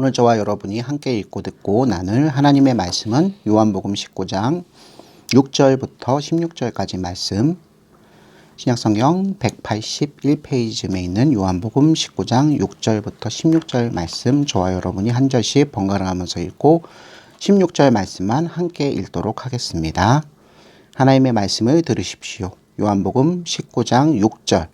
오늘 저와 여러분이 함께 읽고 듣고 나눌 하나님의 말씀은 요한복음 19장 6절부터 16절까지 말씀, 신약성경 181페이지에 있는 요한복음 19장 6절부터 16절 말씀, 저와 여러분이 한 절씩 번갈아 가면서 읽고 16절 말씀만 함께 읽도록 하겠습니다. 하나님의 말씀을 들으십시오. 요한복음 19장 6절.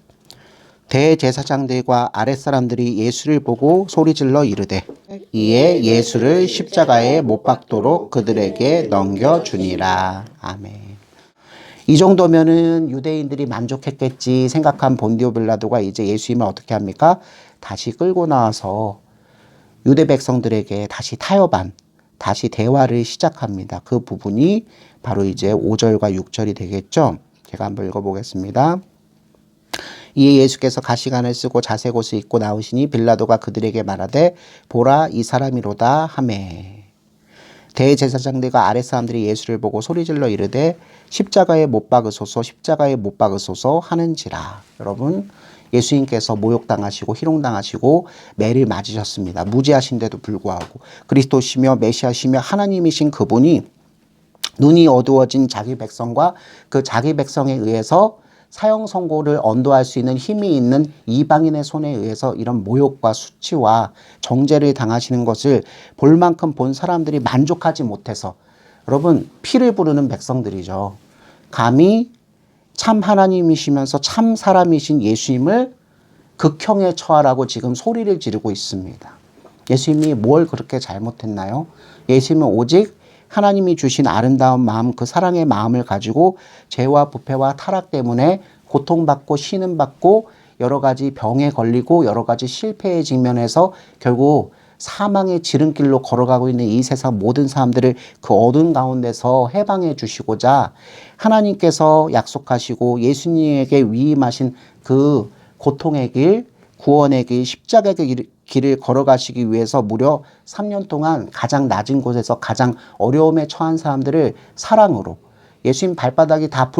대제사장들과 아랫사람들이 예수를 보고 소리질러 이르되 이에 예수를 십자가에 못 박도록 그들에게 넘겨주니라. 아멘. 이 정도면은 유대인들이 만족했겠지 생각한 본디오 빌라도가 이제 예수님을 어떻게 합니까? 다시 끌고 나와서 유대 백성들에게 다시 타협한, 다시 대화를 시작합니다. 그 부분이 바로 이제 5절과 6절이 되겠죠. 제가 한번 읽어보겠습니다. 이에 예수께서 가시관을 쓰고 자색 옷을 입고 나오시니 빌라도가 그들에게 말하되 보라 이 사람이로다 하매, 대제사장들과 아랫사람들이 예수를 보고 소리질러 이르되 십자가에 못 박으소서 십자가에 못 박으소서 하는지라. 여러분, 예수님께서 모욕당하시고 희롱당하시고 매를 맞으셨습니다. 무지하신데도 불구하고 그리스도시며 메시아시며 하나님이신 그분이 눈이 어두워진 자기 백성과 그 자기 백성에 의해서 사형 선고를 언도할 수 있는 힘이 있는 이방인의 손에 의해서 이런 모욕과 수치와 정죄를 당하시는 것을 볼 만큼 본 사람들이 만족하지 못해서, 여러분, 피를 부르는 백성들이죠. 감히 참 하나님이시면서 참 사람이신 예수님을 극형에 처하라고 지금 소리를 지르고 있습니다. 예수님이 뭘 그렇게 잘못했나요? 예수님은 오직 하나님이 주신 아름다운 마음, 그 사랑의 마음을 가지고 죄와 부패와 타락 때문에 고통받고 신음받고 여러 가지 병에 걸리고 여러 가지 실패에 직면해서 결국 사망의 지름길로 걸어가고 있는 이 세상 모든 사람들을 그 어두운 가운데서 해방해 주시고자 하나님께서 약속하시고 예수님에게 위임하신 그 고통의 길, 구원의 길, 십자가의 길을 걸어가시기 위해서 무려 3년 동안 가장 낮은 곳에서 가장 어려움에 처한 사람들을 사랑으로, 예수님 발바닥이 다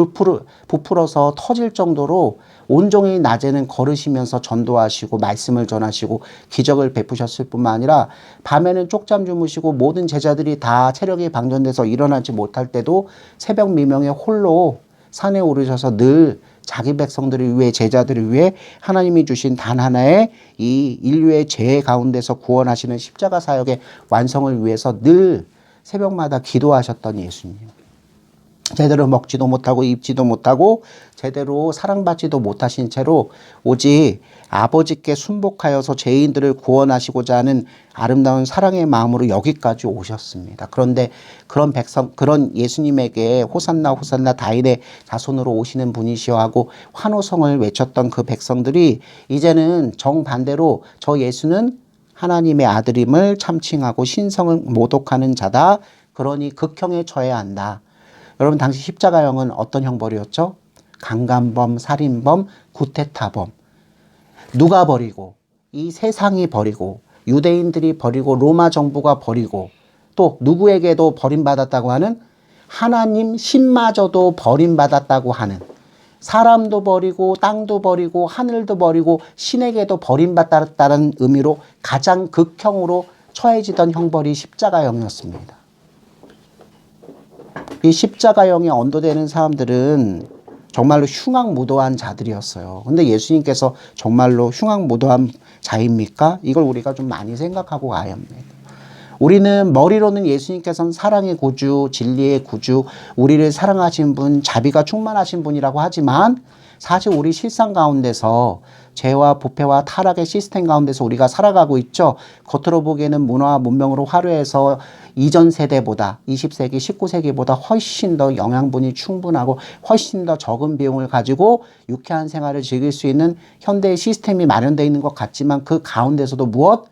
부풀어서 터질 정도로 온종일 낮에는 걸으시면서 전도하시고 말씀을 전하시고 기적을 베푸셨을 뿐만 아니라 밤에는 쪽잠 주무시고 모든 제자들이 다 체력이 방전돼서 일어나지 못할 때도 새벽 미명에 홀로 산에 오르셔서 늘 자기 백성들을 위해, 제자들을 위해 하나님이 주신 단 하나의 이 인류의 죄 가운데서 구원하시는 십자가 사역의 완성을 위해서 늘 새벽마다 기도하셨던 예수님. 제대로 먹지도 못하고 입지도 못하고 제대로 사랑받지도 못하신 채로 오직 아버지께 순복하여서 죄인들을 구원하시고자 하는 아름다운 사랑의 마음으로 여기까지 오셨습니다. 그런데 그런 예수님에게 호산나 호산나 다윗의 자손으로 오시는 분이시여 하고 환호성을 외쳤던 그 백성들이 이제는 정반대로 저 예수는 하나님의 아들임을 참칭하고 신성을 모독하는 자다. 그러니 극형에 처해야 한다. 여러분, 당시 십자가형은 어떤 형벌이었죠? 강간범, 살인범, 구테타범. 누가 버리고, 이 세상이 버리고, 유대인들이 버리고, 로마 정부가 버리고, 또 누구에게도 버림받았다고 하는 하나님 신마저도 버림받았다고 하는, 사람도 버리고 땅도 버리고 하늘도 버리고 신에게도 버림받았다는 의미로 가장 극형으로 처해지던 형벌이 십자가형이었습니다. 이 십자가형에 언도되는 사람들은 정말로 흉악무도한 자들이었어요. 근데 예수님께서 정말로 흉악무도한 자입니까? 이걸 우리가 좀 많이 생각하고 가야 합니다. 우리는 머리로는 예수님께서는 사랑의 구주, 진리의 구주, 우리를 사랑하신 분, 자비가 충만하신 분이라고 하지만 사실 우리 실상 가운데서 죄와 부패와 타락의 시스템 가운데서 우리가 살아가고 있죠. 겉으로 보기에는 문화와 문명으로 화려해서 이전 세대보다 20세기, 19세기보다 훨씬 더 영양분이 충분하고 훨씬 더 적은 비용을 가지고 유쾌한 생활을 즐길 수 있는 현대의 시스템이 마련되어 있는 것 같지만 그 가운데서도 무엇?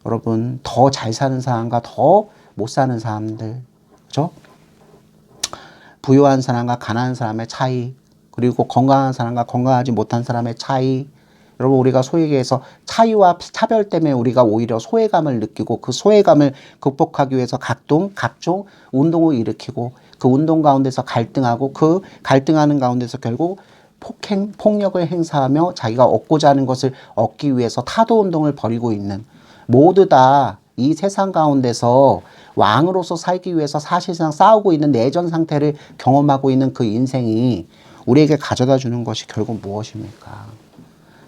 여러분, 더 잘 사는 사람과 더 못 사는 사람들, 그죠? 부유한 사람과 가난한 사람의 차이, 그리고 건강한 사람과 건강하지 못한 사람의 차이. 여러분, 우리가 소위 얘기해서 차이와 차별 때문에 우리가 오히려 소외감을 느끼고 그 소외감을 극복하기 위해서 각종 운동을 일으키고 그 운동 가운데서 갈등하고 그 갈등하는 가운데서 결국 폭력을 행사하며 자기가 얻고자 하는 것을 얻기 위해서 타도 운동을 벌이고 있는, 모두 다 이 세상 가운데서 왕으로서 살기 위해서 사실상 싸우고 있는 내전 상태를 경험하고 있는 그 인생이 우리에게 가져다 주는 것이 결국 무엇입니까?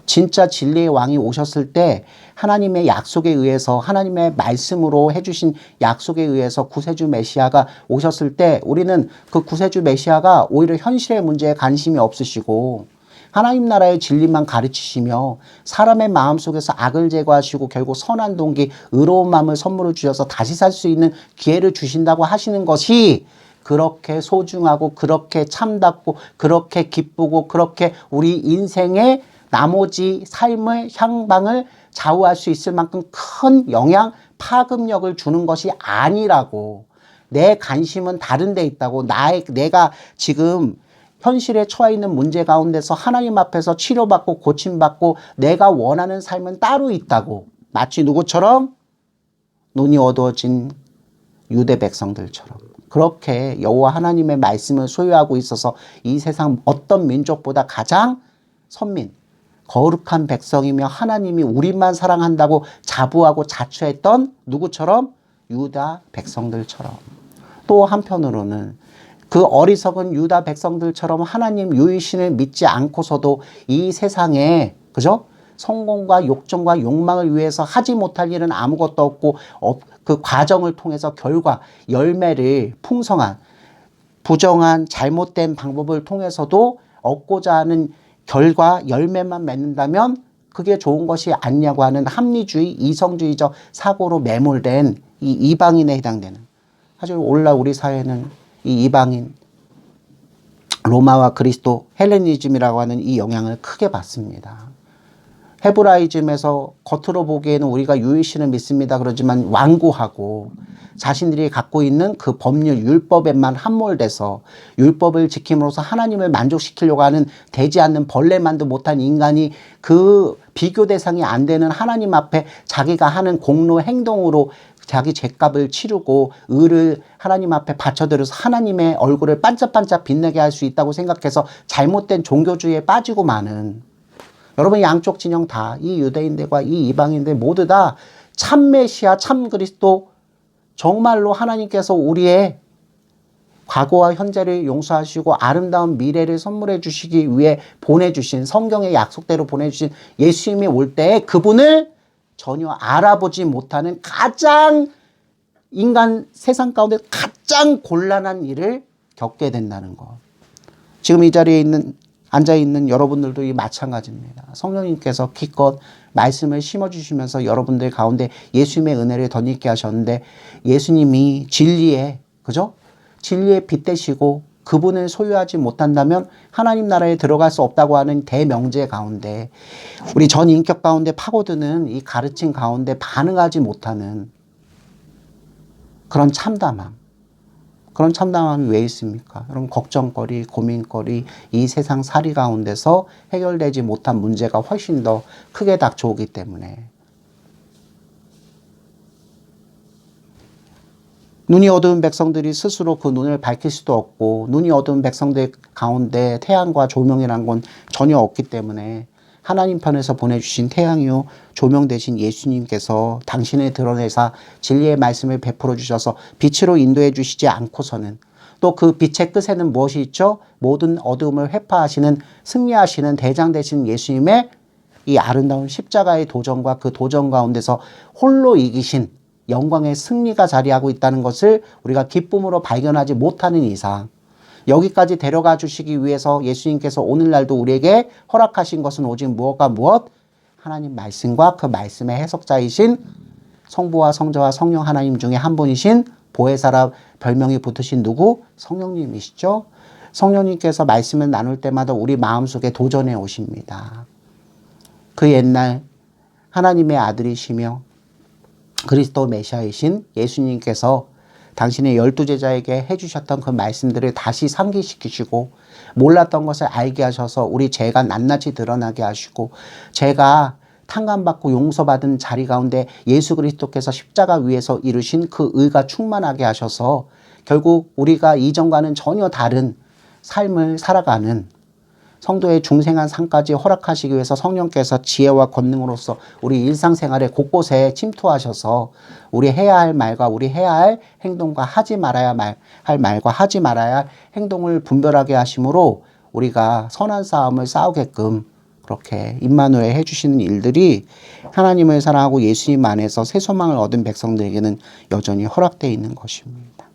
진짜 진리의 왕이 오셨을 때 하나님의 약속에 의해서 하나님의 말씀으로 해주신 약속에 의해서 구세주 메시아가 오셨을 때 우리는 그 구세주 메시아가 오히려 현실의 문제에 관심이 없으시고 하나님 나라의 진리만 가르치시며 사람의 마음속에서 악을 제거하시고 결국 선한 동기, 의로운 마음을 선물을 주셔서 다시 살 수 있는 기회를 주신다고 하시는 것이 그렇게 소중하고 그렇게 참답고 그렇게 기쁘고 그렇게 우리 인생의 나머지 삶의 향방을 좌우할 수 있을 만큼 큰 영향, 파급력을 주는 것이 아니라고. 내 관심은 다른 데 있다고. 내가 지금 현실에 처해 있는 문제 가운데서 하나님 앞에서 치료받고 고침받고 내가 원하는 삶은 따로 있다고. 마치 누구처럼? 눈이 어두워진 유대 백성들처럼. 그렇게 여호와 하나님의 말씀을 소유하고 있어서 이 세상 어떤 민족보다 가장 선민, 거룩한 백성이며 하나님이 우리만 사랑한다고 자부하고 자처했던 누구처럼? 유다 백성들처럼. 또 한편으로는 그 어리석은 유다 백성들처럼 하나님 유일신을 믿지 않고서도 이 세상에, 그죠? 성공과 욕정과 욕망을 위해서 하지 못할 일은 아무것도 없고 그 과정을 통해서 결과, 열매를 풍성한, 부정한, 잘못된 방법을 통해서도 얻고자 하는 결과, 열매만 맺는다면 그게 좋은 것이 아니냐고 하는 합리주의, 이성주의적 사고로 매몰된 이 이방인에 해당되는. 사실 오늘날 우리 사회는 이 이방인, 로마와 그리스도, 헬레니즘이라고 하는 이 영향을 크게 받습니다. 헤브라이즘에서 겉으로 보기에는 우리가 유일신을 믿습니다. 그러지만 완고하고 자신들이 갖고 있는 그 법률, 율법에만 함몰돼서 율법을 지킴으로써 하나님을 만족시키려고 하는 되지 않는 벌레만도 못한 인간이 그 비교 대상이 안 되는 하나님 앞에 자기가 하는 공로 행동으로 자기 죄값을 치르고 의를 하나님 앞에 바쳐드려서 하나님의 얼굴을 반짝반짝 빛나게 할 수 있다고 생각해서 잘못된 종교주의에 빠지고 마는, 여러분 양쪽 진영 다, 이 유대인들과 이 이방인들 모두 다 참 메시아, 참 그리스도, 정말로 하나님께서 우리의 과거와 현재를 용서하시고 아름다운 미래를 선물해 주시기 위해 보내주신, 성경의 약속대로 보내주신 예수님이 올 때 그분을 전혀 알아보지 못하는 가장 인간 세상 가운데 가장 곤란한 일을 겪게 된다는 것. 지금 이 자리에 앉아있는 여러분들도 이 마찬가지입니다. 성령님께서 기껏 말씀을 심어주시면서 여러분들 가운데 예수님의 은혜를 덧입게 하셨는데 예수님이 진리에, 그죠? 진리의 빛 되시고 그분을 소유하지 못한다면 하나님 나라에 들어갈 수 없다고 하는 대명제 가운데 우리 전 인격 가운데 파고드는 이 가르침 가운데 반응하지 못하는 그런 참담함. 그런 참담함이 왜 있습니까? 여러분 걱정거리, 고민거리, 이 세상 살이 가운데서 해결되지 못한 문제가 훨씬 더 크게 닥쳐오기 때문에 눈이 어두운 백성들이 스스로 그 눈을 밝힐 수도 없고 눈이 어두운 백성들 가운데 태양과 조명이란 건 전혀 없기 때문에 하나님 편에서 보내주신 태양이요 조명 되신 예수님께서 당신을 드러내사 진리의 말씀을 베풀어 주셔서 빛으로 인도해 주시지 않고서는 또 그 빛의 끝에는 무엇이 있죠? 모든 어두움을 회파하시는 승리하시는 대장 되신 예수님의 이 아름다운 십자가의 도전과 그 도전 가운데서 홀로 이기신 영광의 승리가 자리하고 있다는 것을 우리가 기쁨으로 발견하지 못하는 이상 여기까지 데려가 주시기 위해서 예수님께서 오늘날도 우리에게 허락하신 것은 오직 무엇과 무엇? 하나님 말씀과 그 말씀의 해석자이신 성부와 성자와 성령 하나님 중에 한 분이신 보혜사라 별명이 붙으신 누구? 성령님이시죠. 성령님께서 말씀을 나눌 때마다 우리 마음속에 도전해 오십니다. 그 옛날 하나님의 아들이시며 그리스도 메시아이신 예수님께서 당신의 12제자에게 해주셨던 그 말씀들을 다시 상기시키시고 몰랐던 것을 알게 하셔서 우리 죄가 낱낱이 드러나게 하시고 죄가 탕감받고 용서받은 자리 가운데 예수 그리스도께서 십자가 위에서 이루신 그 의가 충만하게 하셔서 결국 우리가 이전과는 전혀 다른 삶을 살아가는 성도의 중생한 삶까지 허락하시기 위해서 성령께서 지혜와 권능으로서 우리 일상생활에 곳곳에 침투하셔서 우리 해야 할 말과 우리 해야 할 행동과 하지 말아야 할 말과 하지 말아야 할 행동을 분별하게 하심으로 우리가 선한 싸움을 싸우게끔 그렇게 임마누엘 해주시는 일들이 하나님을 사랑하고 예수님 안에서 새 소망을 얻은 백성들에게는 여전히 허락되어 있는 것입니다.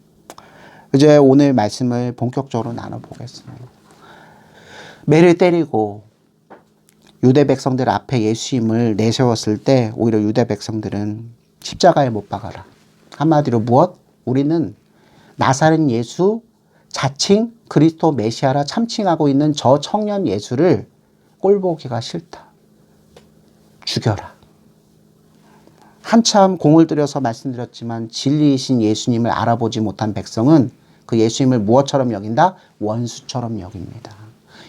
이제 오늘 말씀을 본격적으로 나눠보겠습니다. 매를 때리고 유대 백성들 앞에 예수님을 내세웠을 때 오히려 유대 백성들은 십자가에 못 박아라. 한마디로 무엇? 우리는 나사렛 예수 자칭 그리스도 메시아라 참칭하고 있는 저 청년 예수를 꼴보기가 싫다. 죽여라. 한참 공을 들여서 말씀드렸지만 진리이신 예수님을 알아보지 못한 백성은 그 예수님을 무엇처럼 여긴다? 원수처럼 여깁니다.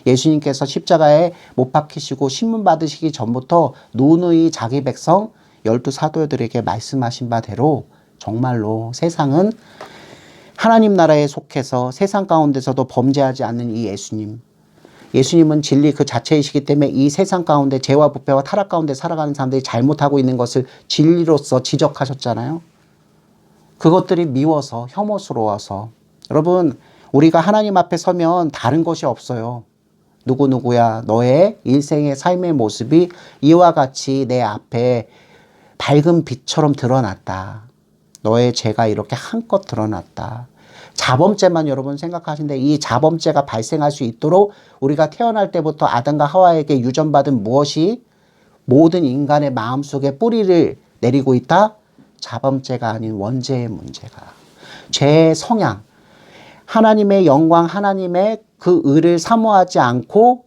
예수님께서 십자가에 못 박히시고 신문 받으시기 전부터 누누이 자기 백성 12사도들에게 말씀하신 바대로 정말로 세상은 하나님 나라에 속해서 세상 가운데서도 범죄하지 않는 이 예수님은 진리 그 자체이시기 때문에 이 세상 가운데 죄와 부패와 타락 가운데 살아가는 사람들이 잘못하고 있는 것을 진리로서 지적하셨잖아요. 그것들이 미워서 혐오스러워서 여러분 우리가 하나님 앞에 서면 다른 것이 없어요. 누구누구야 너의 일생의 삶의 모습이 이와 같이 내 앞에 밝은 빛처럼 드러났다. 너의 죄가 이렇게 한껏 드러났다. 자범죄만 여러분 생각하시는데 이 자범죄가 발생할 수 있도록 우리가 태어날 때부터 아담과 하와에게 유전받은 무엇이 모든 인간의 마음속에 뿌리를 내리고 있다? 자범죄가 아닌 원죄의 문제가. 죄의 성향, 하나님의 영광, 하나님의 그 의를 사모하지 않고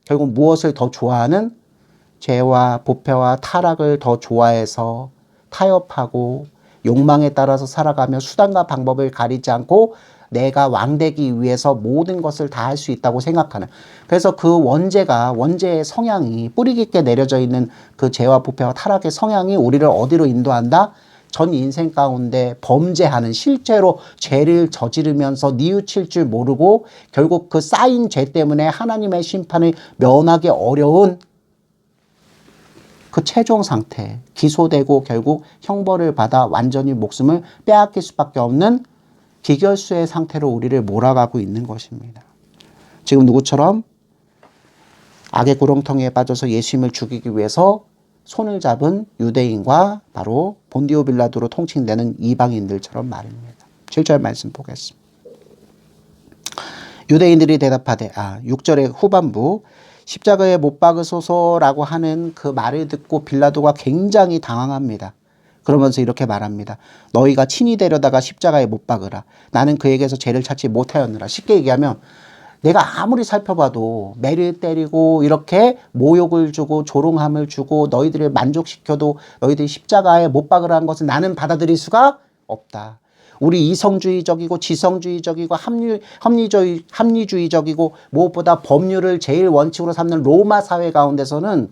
결국 무엇을 더 좋아하는? 죄와 부패와 타락을 더 좋아해서 타협하고 욕망에 따라서 살아가며 수단과 방법을 가리지 않고 내가 왕되기 위해서 모든 것을 다 할 수 있다고 생각하는. 그래서 그 원죄의 성향이 뿌리 깊게 내려져 있는 그 죄와 부패와 타락의 성향이 우리를 어디로 인도한다? 전 인생 가운데 범죄하는 실제로 죄를 저지르면서 뉘우칠 줄 모르고 결국 그 쌓인 죄 때문에 하나님의 심판을 면하기 어려운 그 최종 상태, 기소되고 결국 형벌을 받아 완전히 목숨을 빼앗길 수밖에 없는 기결수의 상태로 우리를 몰아가고 있는 것입니다. 지금 누구처럼 악의 구렁텅이에 빠져서 예수님을 죽이기 위해서 손을 잡은 유대인과 바로 본디오 빌라도로 통칭되는 이방인들처럼 말입니다. 7절 말씀 보겠습니다. 유대인들이 대답하되 6절의 후반부 십자가에 못 박으소서라고 하는 그 말을 듣고 빌라도가 굉장히 당황합니다. 그러면서 이렇게 말합니다. 너희가 친히 데려다가 십자가에 못 박으라. 나는 그에게서 죄를 찾지 못하였느라. 쉽게 얘기하면 내가 아무리 살펴봐도 매를 때리고 이렇게 모욕을 주고 조롱함을 주고 너희들을 만족시켜도 너희들이 십자가에 못 박으라는 것은 나는 받아들일 수가 없다. 우리 이성주의적이고 지성주의적이고 합리주의적이고 무엇보다 법률을 제일 원칙으로 삼는 로마 사회 가운데서는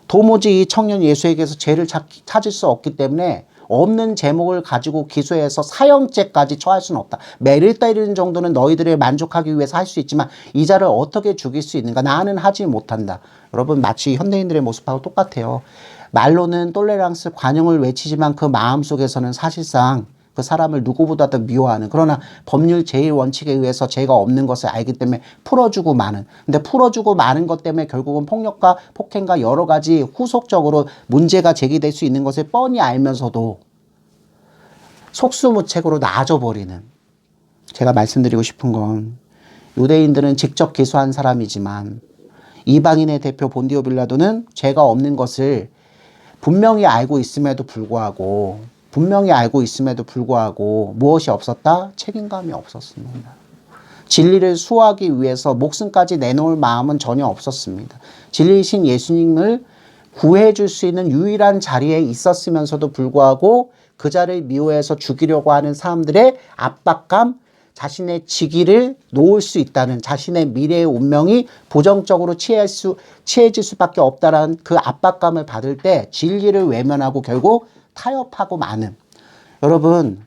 도무지 이 청년 예수에게서 죄를 찾을 수 없기 때문에 없는 제목을 가지고 기소해서 사형죄까지 처할 수는 없다. 매를 때리는 정도는 너희들을 만족하기 위해서 할 수 있지만 이 자를 어떻게 죽일 수 있는가? 나는 하지 못한다. 여러분 마치 현대인들의 모습하고 똑같아요. 말로는 똘레랑스 관용을 외치지만 그 마음속에서는 사실상 그 사람을 누구보다도 미워하는, 그러나 법률 제일 원칙에 의해서 죄가 없는 것을 알기 때문에 풀어주고 마는. 근데 풀어주고 마는 것 때문에 결국은 폭력과 폭행과 여러 가지 후속적으로 문제가 제기될 수 있는 것을 뻔히 알면서도 속수무책으로 놔줘버리는. 제가 말씀드리고 싶은 건 유대인들은 직접 기소한 사람이지만 이방인의 대표 본디오 빌라도는 죄가 없는 것을 분명히 알고 있음에도 불구하고 무엇이 없었다? 책임감이 없었습니다. 진리를 수호하기 위해서 목숨까지 내놓을 마음은 전혀 없었습니다. 진리이신 예수님을 구해줄 수 있는 유일한 자리에 있었으면서도 불구하고 그 자를 미워해서 죽이려고 하는 사람들의 압박감, 자신의 직위를 놓을 수 있다는, 자신의 미래의 운명이 부정적으로 취해질 수밖에 없다는 그 압박감을 받을 때 진리를 외면하고 결국 타협하고 마는. 여러분,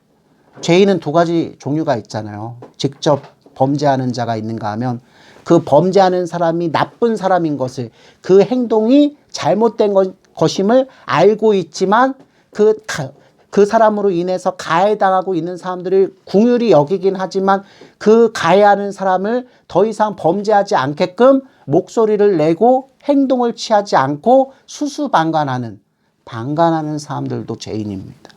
죄인은 두 가지 종류가 있잖아요. 직접 범죄하는 자가 있는가 하면 그 범죄하는 사람이 나쁜 사람인 것을, 그 행동이 잘못된 것임을 알고 있지만 그 사람으로 인해서 가해당하고 있는 사람들을 긍휼히 여기긴 하지만 그 가해하는 사람을 더 이상 범죄하지 않게끔 목소리를 내고 행동을 취하지 않고 수수방관하는 사람들도 죄인입니다.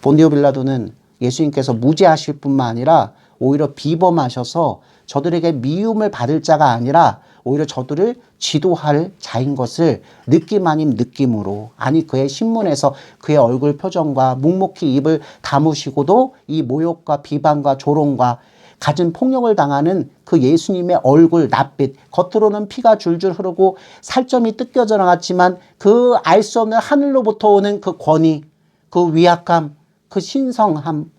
본디오 빌라도는 예수님께서 무죄하실 뿐만 아니라 오히려 비범하셔서 저들에게 미움을 받을 자가 아니라 오히려 저들을 지도할 자인 것을 느낌 아닌 느낌으로, 아니 그의 신문에서 그의 얼굴 표정과 묵묵히 입을 다무시고도 이 모욕과 비방과 조롱과 갖은 폭력을 당하는 그 예수님의 얼굴 낯빛, 겉으로는 피가 줄줄 흐르고 살점이 뜯겨져 나갔지만 그 알 수 없는 하늘로부터 오는 그 권위, 그 위압감, 그 신성함,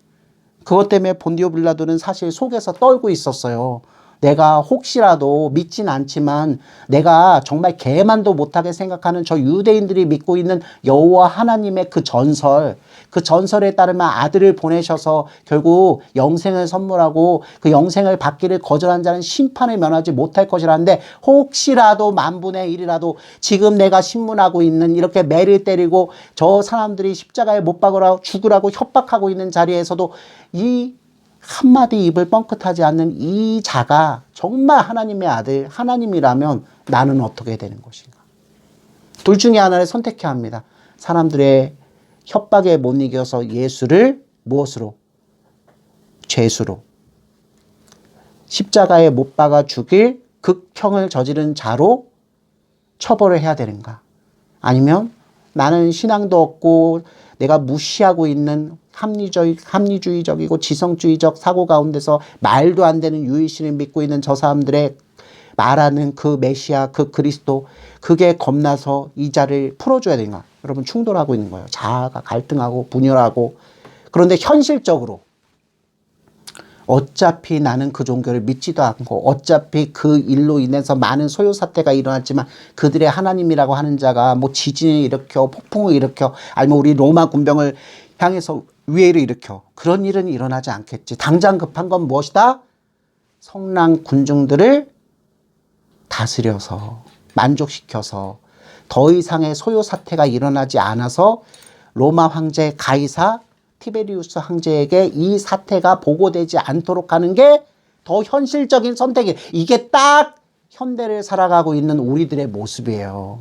그것 때문에 본디오 빌라도는 사실 속에서 떨고 있었어요. 내가 혹시라도 믿진 않지만 내가 정말 개만도 못하게 생각하는 저 유대인들이 믿고 있는 여호와 하나님의 그 전설에 따르면 아들을 보내셔서 결국 영생을 선물하고 그 영생을 받기를 거절한 자는 심판을 면하지 못할 것이라는데, 혹시라도 만분의 일이라도 지금 내가 신문하고 있는 이렇게 매를 때리고 저 사람들이 십자가에 못 박으라고 죽으라고 협박하고 있는 자리에서도 이 한마디 입을 뻥끗하지 않는 이 자가 정말 하나님의 아들, 하나님이라면 나는 어떻게 되는 것인가? 둘 중에 하나를 선택해야 합니다. 사람들의 협박에 못 이겨서 예수를 무엇으로? 죄수로, 십자가에 못 박아 죽일 극형을 저지른 자로 처벌을 해야 되는가? 아니면 나는 신앙도 없고 내가 무시하고 있는 합리주의적이고 지성주의적 사고 가운데서 말도 안 되는 유일신을 믿고 있는 저 사람들의 말하는 그 메시아, 그 그리스도, 그게 겁나서 이 자를 풀어줘야 되는가? 여러분, 충돌하고 있는 거예요. 자아가 갈등하고 분열하고. 그런데 현실적으로 어차피 나는 그 종교를 믿지도 않고 어차피 그 일로 인해서 많은 소요 사태가 일어났지만 그들의 하나님이라고 하는 자가 뭐 지진을 일으켜 폭풍을 일으켜 아니면 우리 로마 군병을 향해서 위해를 일으켜, 그런 일은 일어나지 않겠지. 당장 급한 건 무엇이다? 성난 군중들을 다스려서 만족시켜서 더 이상의 소요 사태가 일어나지 않아서 로마 황제 가이사 티베리우스 황제에게 이 사태가 보고되지 않도록 하는 게 더 현실적인 선택이에요. 이게 딱 현대를 살아가고 있는 우리들의 모습이에요.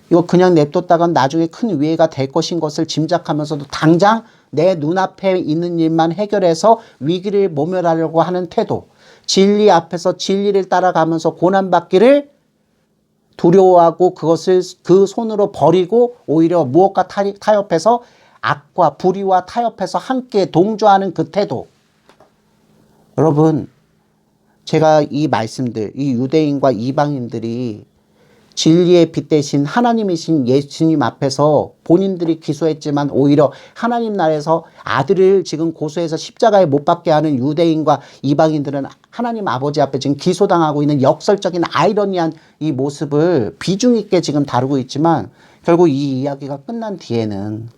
이거 그냥 냅뒀다간 나중에 큰 위해가 될 것인 것을 짐작하면서도 당장 내 눈앞에 있는 일만 해결해서 위기를 모면하려고 하는 태도, 진리 앞에서 진리를 따라가면서 고난받기를 두려워하고 그것을 그 손으로 버리고 오히려 무엇과 타협해서 악과 불의와 타협해서 함께 동조하는 그 태도. 여러분, 제가 이 말씀들, 이 유대인과 이방인들이 진리의 빛 대신 하나님이신 예수님 앞에서 본인들이 기소했지만 오히려 하나님 나라에서 아들을 지금 고소해서 십자가에 못 박게 하는 유대인과 이방인들은 하나님 아버지 앞에 지금 기소당하고 있는 역설적인 아이러니한 이 모습을 비중 있게 지금 다루고 있지만, 결국 이 이야기가 끝난 뒤에는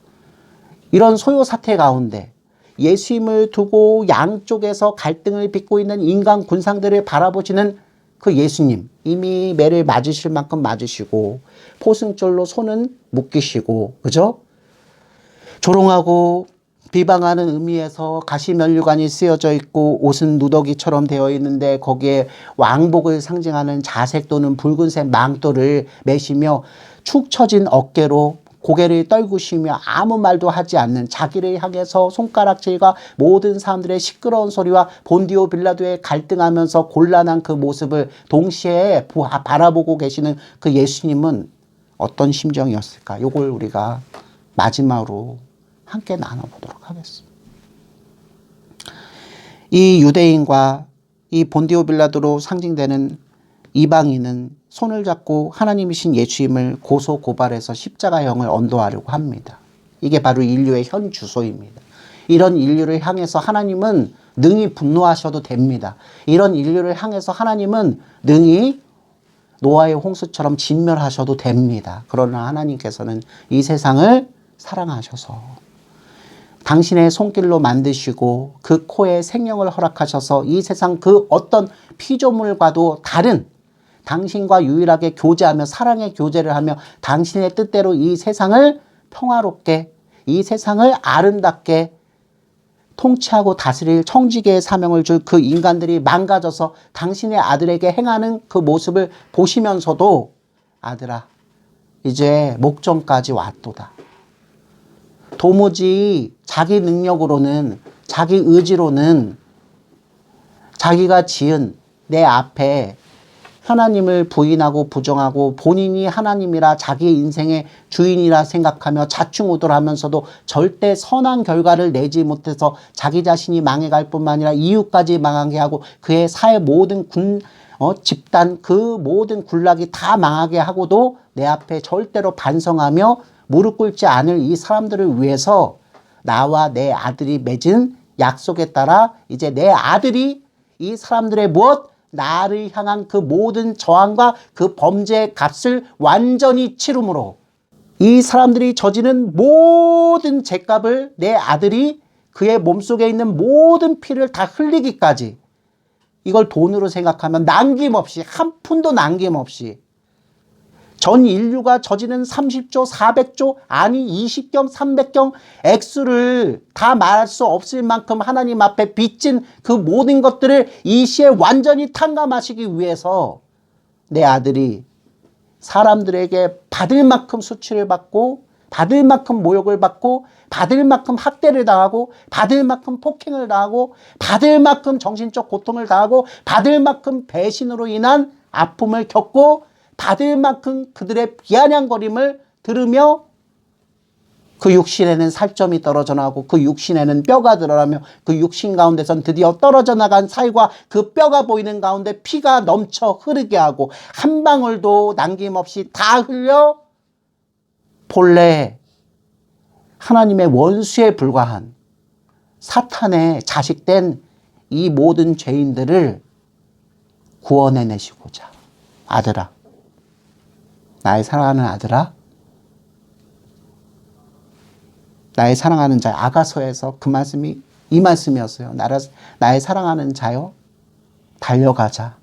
이런 소요 사태 가운데 예수님을 두고 양쪽에서 갈등을 빚고 있는 인간 군상들을 바라보시는 그 예수님, 이미 매를 맞으실 만큼 맞으시고 포승줄로 손은 묶이시고, 그죠? 조롱하고 비방하는 의미에서 가시면류관이 쓰여져 있고 옷은 누더기처럼 되어 있는데 거기에 왕복을 상징하는 자색 또는 붉은색 망토를 매시며 축 처진 어깨로 고개를 떨구시며 아무 말도 하지 않는, 자기를 향해서 손가락질과 모든 사람들의 시끄러운 소리와 본디오 빌라도의 갈등하면서 곤란한 그 모습을 동시에 바라보고 계시는 그 예수님은 어떤 심정이었을까? 이걸 우리가 마지막으로 함께 나눠보도록 하겠습니다. 이 유대인과 이 본디오 빌라도로 상징되는 이방인은 손을 잡고 하나님이신 예수님을 고소 고발해서 십자가형을 언도하려고 합니다. 이게 바로 인류의 현 주소입니다. 이런 인류를 향해서 하나님은 능히 분노하셔도 됩니다. 이런 인류를 향해서 하나님은 능히 노아의 홍수처럼 진멸하셔도 됩니다. 그러나 하나님께서는 이 세상을 사랑하셔서 당신의 손길로 만드시고 그 코에 생명을 허락하셔서 이 세상 그 어떤 피조물과도 다른 당신과 유일하게 교제하며 사랑의 교제를 하며 당신의 뜻대로 이 세상을 평화롭게, 이 세상을 아름답게 통치하고 다스릴 청지기의 사명을 줄 그 인간들이 망가져서 당신의 아들에게 행하는 그 모습을 보시면서도 아들아, 이제 목전까지 왔도다. 도무지 자기 능력으로는, 자기 의지로는 자기가 지은 내 앞에 하나님을 부인하고 부정하고 본인이 하나님이라 자기의 인생의 주인이라 생각하며 자충우돌하면서도 절대 선한 결과를 내지 못해서 자기 자신이 망해갈 뿐만 아니라 이웃까지 망하게 하고 그의 사회 모든 집단 그 모든 군락이 다 망하게 하고도 내 앞에 절대로 반성하며 무릎 꿇지 않을 이 사람들을 위해서 나와 내 아들이 맺은 약속에 따라 이제 내 아들이 이 사람들의 무엇? 나를 향한 그 모든 저항과 그 범죄의 값을 완전히 치름으로 이 사람들이 저지른 모든 죄값을 내 아들이 그의 몸속에 있는 모든 피를 다 흘리기까지 이걸 돈으로 생각하면 남김없이 한 푼도 남김없이 전 인류가 저지른 30조, 400조, 아니 20경, 300경 액수를 다 말할 수 없을 만큼 하나님 앞에 빚진 그 모든 것들을 이 시에 완전히 탕감하시기 위해서 내 아들이 사람들에게 받을 만큼 수치를 받고 받을 만큼 모욕을 받고 받을 만큼 학대를 당하고 받을 만큼 폭행을 당하고 받을 만큼 정신적 고통을 당하고 받을 만큼 배신으로 인한 아픔을 겪고 받을 만큼 그들의 비아냥거림을 들으며 그 육신에는 살점이 떨어져 나가고 그 육신에는 뼈가 드러나며 그 육신 가운데선 드디어 떨어져 나간 살과 그 뼈가 보이는 가운데 피가 넘쳐 흐르게 하고 한 방울도 남김없이 다 흘려 본래 하나님의 원수에 불과한 사탄의 자식된 이 모든 죄인들을 구원해내시고자 아들아, 나의 사랑하는 아들아, 나의 사랑하는 자, 아가서에서 그 말씀이 이 말씀이었어요. 나의 사랑하는 자여, 달려가자.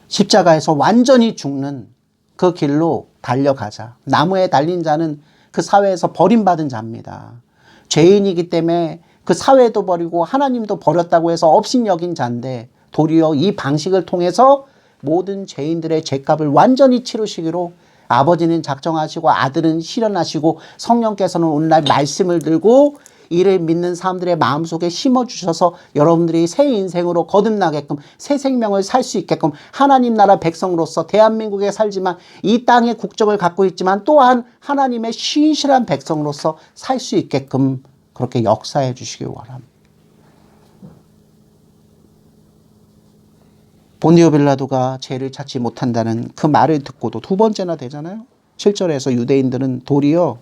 십자가에서 완전히 죽는 그 길로 달려가자. 나무에 달린 자는 그 사회에서 버림받은 자입니다. 죄인이기 때문에 그 사회도 버리고 하나님도 버렸다고 해서 업신여긴 자인데 도리어 이 방식을 통해서 모든 죄인들의 죄값을 완전히 치르시기로 아버지는 작정하시고 아들은 실현하시고 성령께서는 오늘날 말씀을 들고 이를 믿는 사람들의 마음속에 심어주셔서 여러분들이 새 인생으로 거듭나게끔 새 생명을 살 수 있게끔 하나님 나라 백성으로서 대한민국에 살지만 이 땅의 국적을 갖고 있지만 또한 하나님의 신실한 백성으로서 살 수 있게끔 그렇게 역사해 주시기 원합니다. 본디오 빌라도가 죄를 찾지 못한다는 그 말을 듣고도 두 번째나 되잖아요. 7절에서 유대인들은 도리어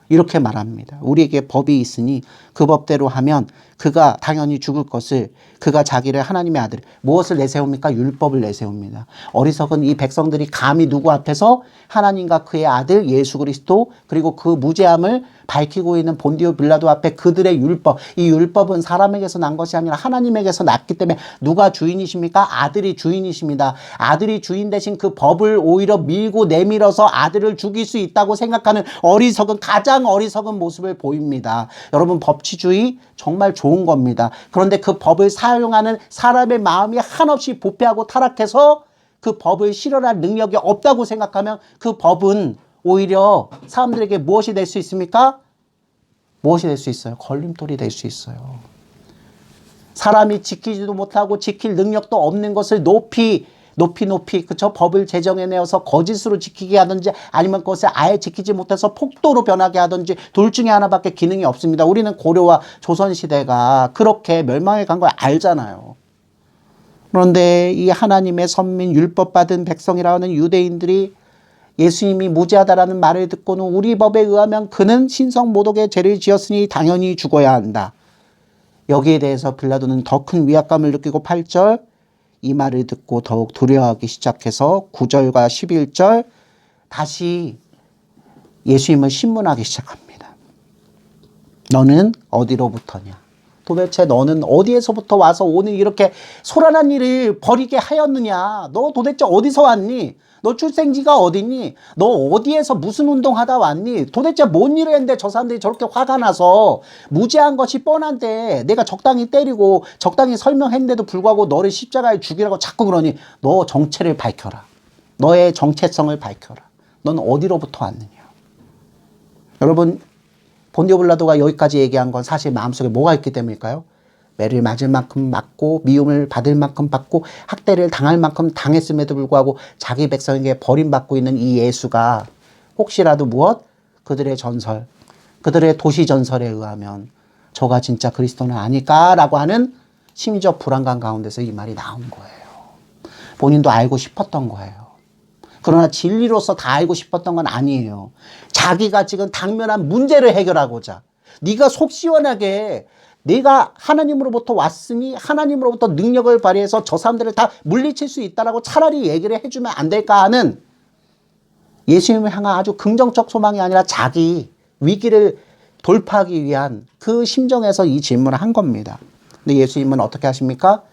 이렇게 말합니다. 우리에게 법이 있으니 그 법대로 하면 그가 당연히 죽을 것을 그가 자기를 하나님의 아들 무엇을 내세웁니까? 율법을 내세웁니다. 어리석은 이 백성들이 감히 누구 앞에서 하나님과 그의 아들 예수 그리스도 그리고 그 무죄함을 밝히고 있는 본디오 빌라도 앞에 그들의 율법, 이 율법은 사람에게서 난 것이 아니라 하나님에게서 났기 때문에 누가 주인이십니까? 아들이 주인이십니다. 아들이 주인 대신 그 법을 오히려 밀고 내밀어서 아들을 죽일 수 있다고 생각하는 어리석은 가장 어리석은 모습을 보입니다. 여러분 법치주의 정말 좋은 겁니다. 그런데 그 법을 사용하는 사람의 마음이 한없이 부패하고 타락해서 그 법을 실현할 능력이 없다고 생각하면 그 법은 오히려 사람들에게 무엇이 될 수 있습니까? 무엇이 될 수 있어요? 걸림돌이 될 수 있어요. 사람이 지키지도 못하고 지킬 능력도 없는 것을 높이 그쵸? 법을 제정해내어서 거짓으로 지키게 하든지 아니면 그것을 아예 지키지 못해서 폭도로 변하게 하든지 둘 중에 하나밖에 기능이 없습니다. 우리는 고려와 조선시대가 그렇게 멸망해 간 걸 알잖아요. 그런데 이 하나님의 선민 율법 받은 백성이라는 유대인들이 예수님이 무죄하다라는 말을 듣고는 우리 법에 의하면 그는 신성모독의 죄를 지었으니 당연히 죽어야 한다. 여기에 대해서 빌라도는 더 큰 위압감을 느끼고 8절 이 말을 듣고 더욱 두려워하기 시작해서 9절과 11절 다시 예수님을 신문하기 시작합니다. 너는 어디로부터냐? 도대체 너는 어디에서부터 와서 오늘 이렇게 소란한 일을 벌이게 하였느냐? 너 도대체 어디서 왔니? 너 출생지가 어디니? 너 어디에서 무슨 운동하다 왔니? 도대체 뭔 일을 했는데 저 사람들이 저렇게 화가 나서 무죄한 것이 뻔한데 내가 적당히 때리고 적당히 설명했는데도 불구하고 너를 십자가에 죽이라고 자꾸 그러니 너 정체를 밝혀라. 너의 정체성을 밝혀라. 넌 어디로부터 왔느냐? 여러분, 본디오 빌라도가 여기까지 얘기한 건 사실 마음속에 뭐가 있기 때문일까요? 매를 맞을 만큼 맞고 미움을 받을 만큼 받고 학대를 당할 만큼 당했음에도 불구하고 자기 백성에게 버림받고 있는 이 예수가 혹시라도 무엇? 그들의 전설, 그들의 도시 전설에 의하면 저가 진짜 그리스도는 아닐까라고 하는 심지어 불안감 가운데서 이 말이 나온 거예요. 본인도 알고 싶었던 거예요. 그러나 진리로서 다 알고 싶었던 건 아니에요. 자기가 지금 당면한 문제를 해결하고자 네가 속 시원하게 내가 하나님으로부터 왔으니 하나님으로부터 능력을 발휘해서 저 사람들을 다 물리칠 수 있다라고 차라리 얘기를 해주면 안 될까 하는 예수님을 향한 아주 긍정적 소망이 아니라 자기 위기를 돌파하기 위한 그 심정에서 이 질문을 한 겁니다. 근데 예수님은 어떻게 하십니까?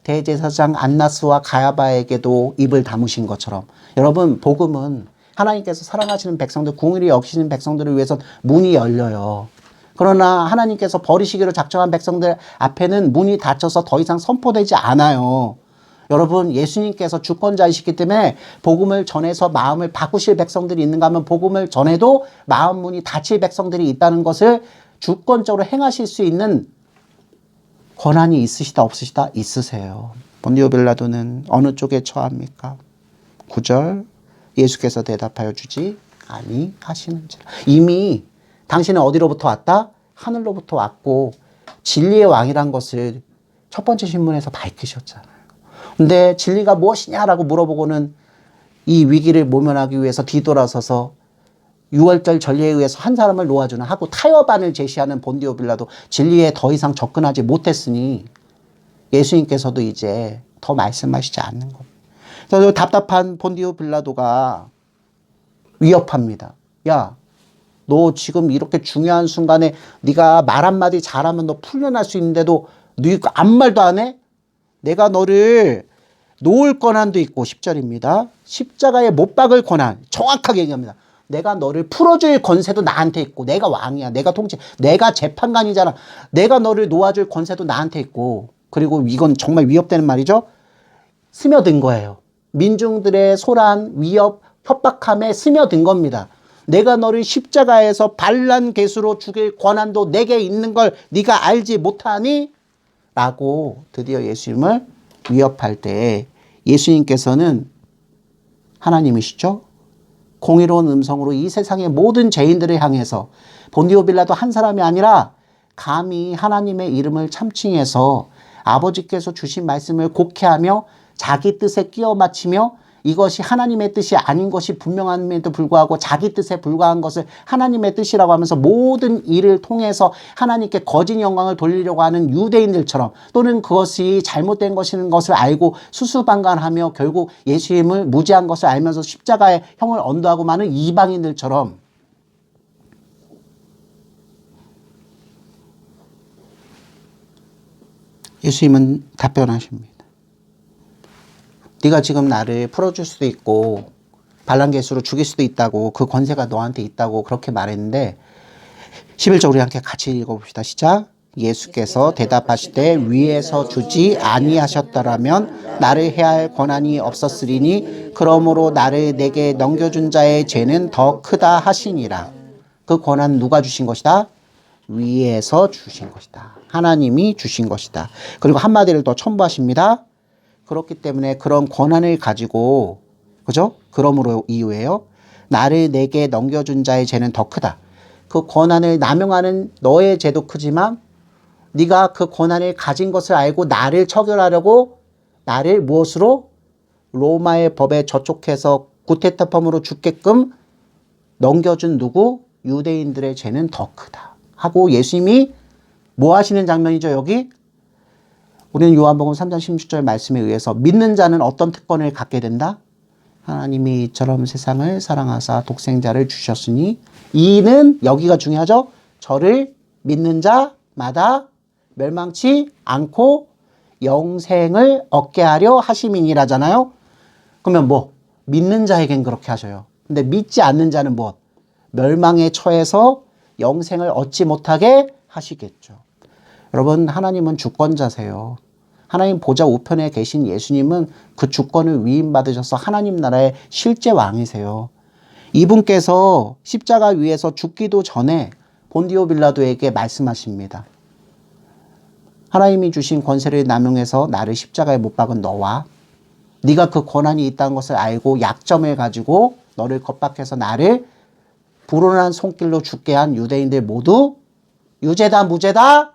대제사장 안나스와 가야바에게도 입을 다무신 것처럼 여러분, 복음은 하나님께서 사랑하시는 백성들, 궁일이 여기시는 백성들을 위해서 문이 열려요. 그러나 하나님께서 버리시기로 작정한 백성들 앞에는 문이 닫혀서 더 이상 선포되지 않아요. 여러분, 예수님께서 주권자이시기 때문에 복음을 전해서 마음을 바꾸실 백성들이 있는가 하면 복음을 전해도 마음 문이 닫힐 백성들이 있다는 것을 주권적으로 행하실 수 있는 권한이 있으시다 없으시다? 있으세요. 본디오 빌라도는 어느 쪽에 처합니까? 9절 예수께서 대답하여 주지 아니하시는지라. 이미 당신은 어디로부터 왔다? 하늘로부터 왔고 진리의 왕이란 것을 첫 번째 신문에서 밝히셨잖아요. 근데 진리가 무엇이냐라고 물어보고는 이 위기를 모면하기 위해서 뒤돌아서서 6월절 전례에 의해서 한 사람을 놓아주는 하고 타협안을 제시하는 본디오 빌라도 진리에 더 이상 접근하지 못했으니 예수님께서도 이제 더 말씀하시지 않는 겁니다. 그래서 답답한 본디오 빌라도가 위협합니다. 야, 너 지금 이렇게 중요한 순간에 네가 말 한마디 잘하면 너 풀려날 수 있는데도 너 아무 말도 안 해? 내가 너를 놓을 권한도 있고 10절입니다. 십자가에 못 박을 권한 정확하게 얘기합니다. 내가 너를 풀어줄 권세도 나한테 있고 내가 왕이야. 내가 통치. 내가 재판관이잖아. 내가 너를 놓아줄 권세도 나한테 있고 그리고 이건 정말 위협되는 말이죠. 스며든 거예요. 민중들의 소란, 위협, 협박함에 스며든 겁니다. 내가 너를 십자가에서 반란개수로 죽일 권한도 내게 있는 걸 네가 알지 못하니? 라고 드디어 예수님을 위협할 때 예수님께서는 하나님이시죠? 공의로운 음성으로 이 세상의 모든 죄인들을 향해서 본디오 빌라도 한 사람이 아니라 감히 하나님의 이름을 참칭해서 아버지께서 주신 말씀을 곡해하며 자기 뜻에 끼워 맞추며 이것이 하나님의 뜻이 아닌 것이 분명함에도 불구하고 자기 뜻에 불과한 것을 하나님의 뜻이라고 하면서 모든 일을 통해서 하나님께 거짓 영광을 돌리려고 하는 유대인들처럼 또는 그것이 잘못된 것인 것을 알고 수수방관하며 결국 예수님을 무죄한 것을 알면서 십자가에 형을 언도하고 많은 이방인들처럼 예수님은 답변하십니다. 네가 지금 나를 풀어줄 수도 있고 반란개수로 죽일 수도 있다고 그 권세가 너한테 있다고 그렇게 말했는데 11절 우리 함께 같이 읽어봅시다. 시작. 예수께서 대답하시되 위에서 주지 아니하셨더라면 나를 해할 권한이 없었으리니 그러므로 나를 내게 넘겨준 자의 죄는 더 크다 하시니라. 그 권한 누가 주신 것이다? 위에서 주신 것이다. 하나님이 주신 것이다. 그리고 한마디를 더 첨부하십니다. 그렇기 때문에 그런 권한을 가지고 그죠? 그러므로 이유예요. 나를 내게 넘겨준 자의 죄는 더 크다. 그 권한을 남용하는 너의 죄도 크지만 네가 그 권한을 가진 것을 알고 나를 처결하려고 나를 무엇으로? 로마의 법에 저촉해서 구테타펌으로 죽게끔 넘겨준 누구? 유대인들의 죄는 더 크다. 하고 예수님이 뭐 하시는 장면이죠 여기? 우리는 요한복음 3장 16절 말씀에 의해서 믿는 자는 어떤 특권을 갖게 된다? 하나님이 이처럼 세상을 사랑하사 독생자를 주셨으니 이는 여기가 중요하죠. 저를 믿는 자마다 멸망치 않고 영생을 얻게 하려 하심이니라잖아요. 그러면 뭐 믿는 자에겐 그렇게 하셔요. 근데 믿지 않는 자는 뭐 멸망에 처해서 영생을 얻지 못하게 하시겠죠. 여러분, 하나님은 주권자세요. 하나님 보좌 우편에 계신 예수님은 그 주권을 위임받으셔서 하나님 나라의 실제 왕이세요. 이분께서 십자가 위에서 죽기도 전에 본디오 빌라도에게 말씀하십니다. 하나님이 주신 권세를 남용해서 나를 십자가에 못 박은 너와 네가 그 권한이 있다는 것을 알고 약점을 가지고 너를 겁박해서 나를 불온한 손길로 죽게 한 유대인들 모두 유죄다 무죄다?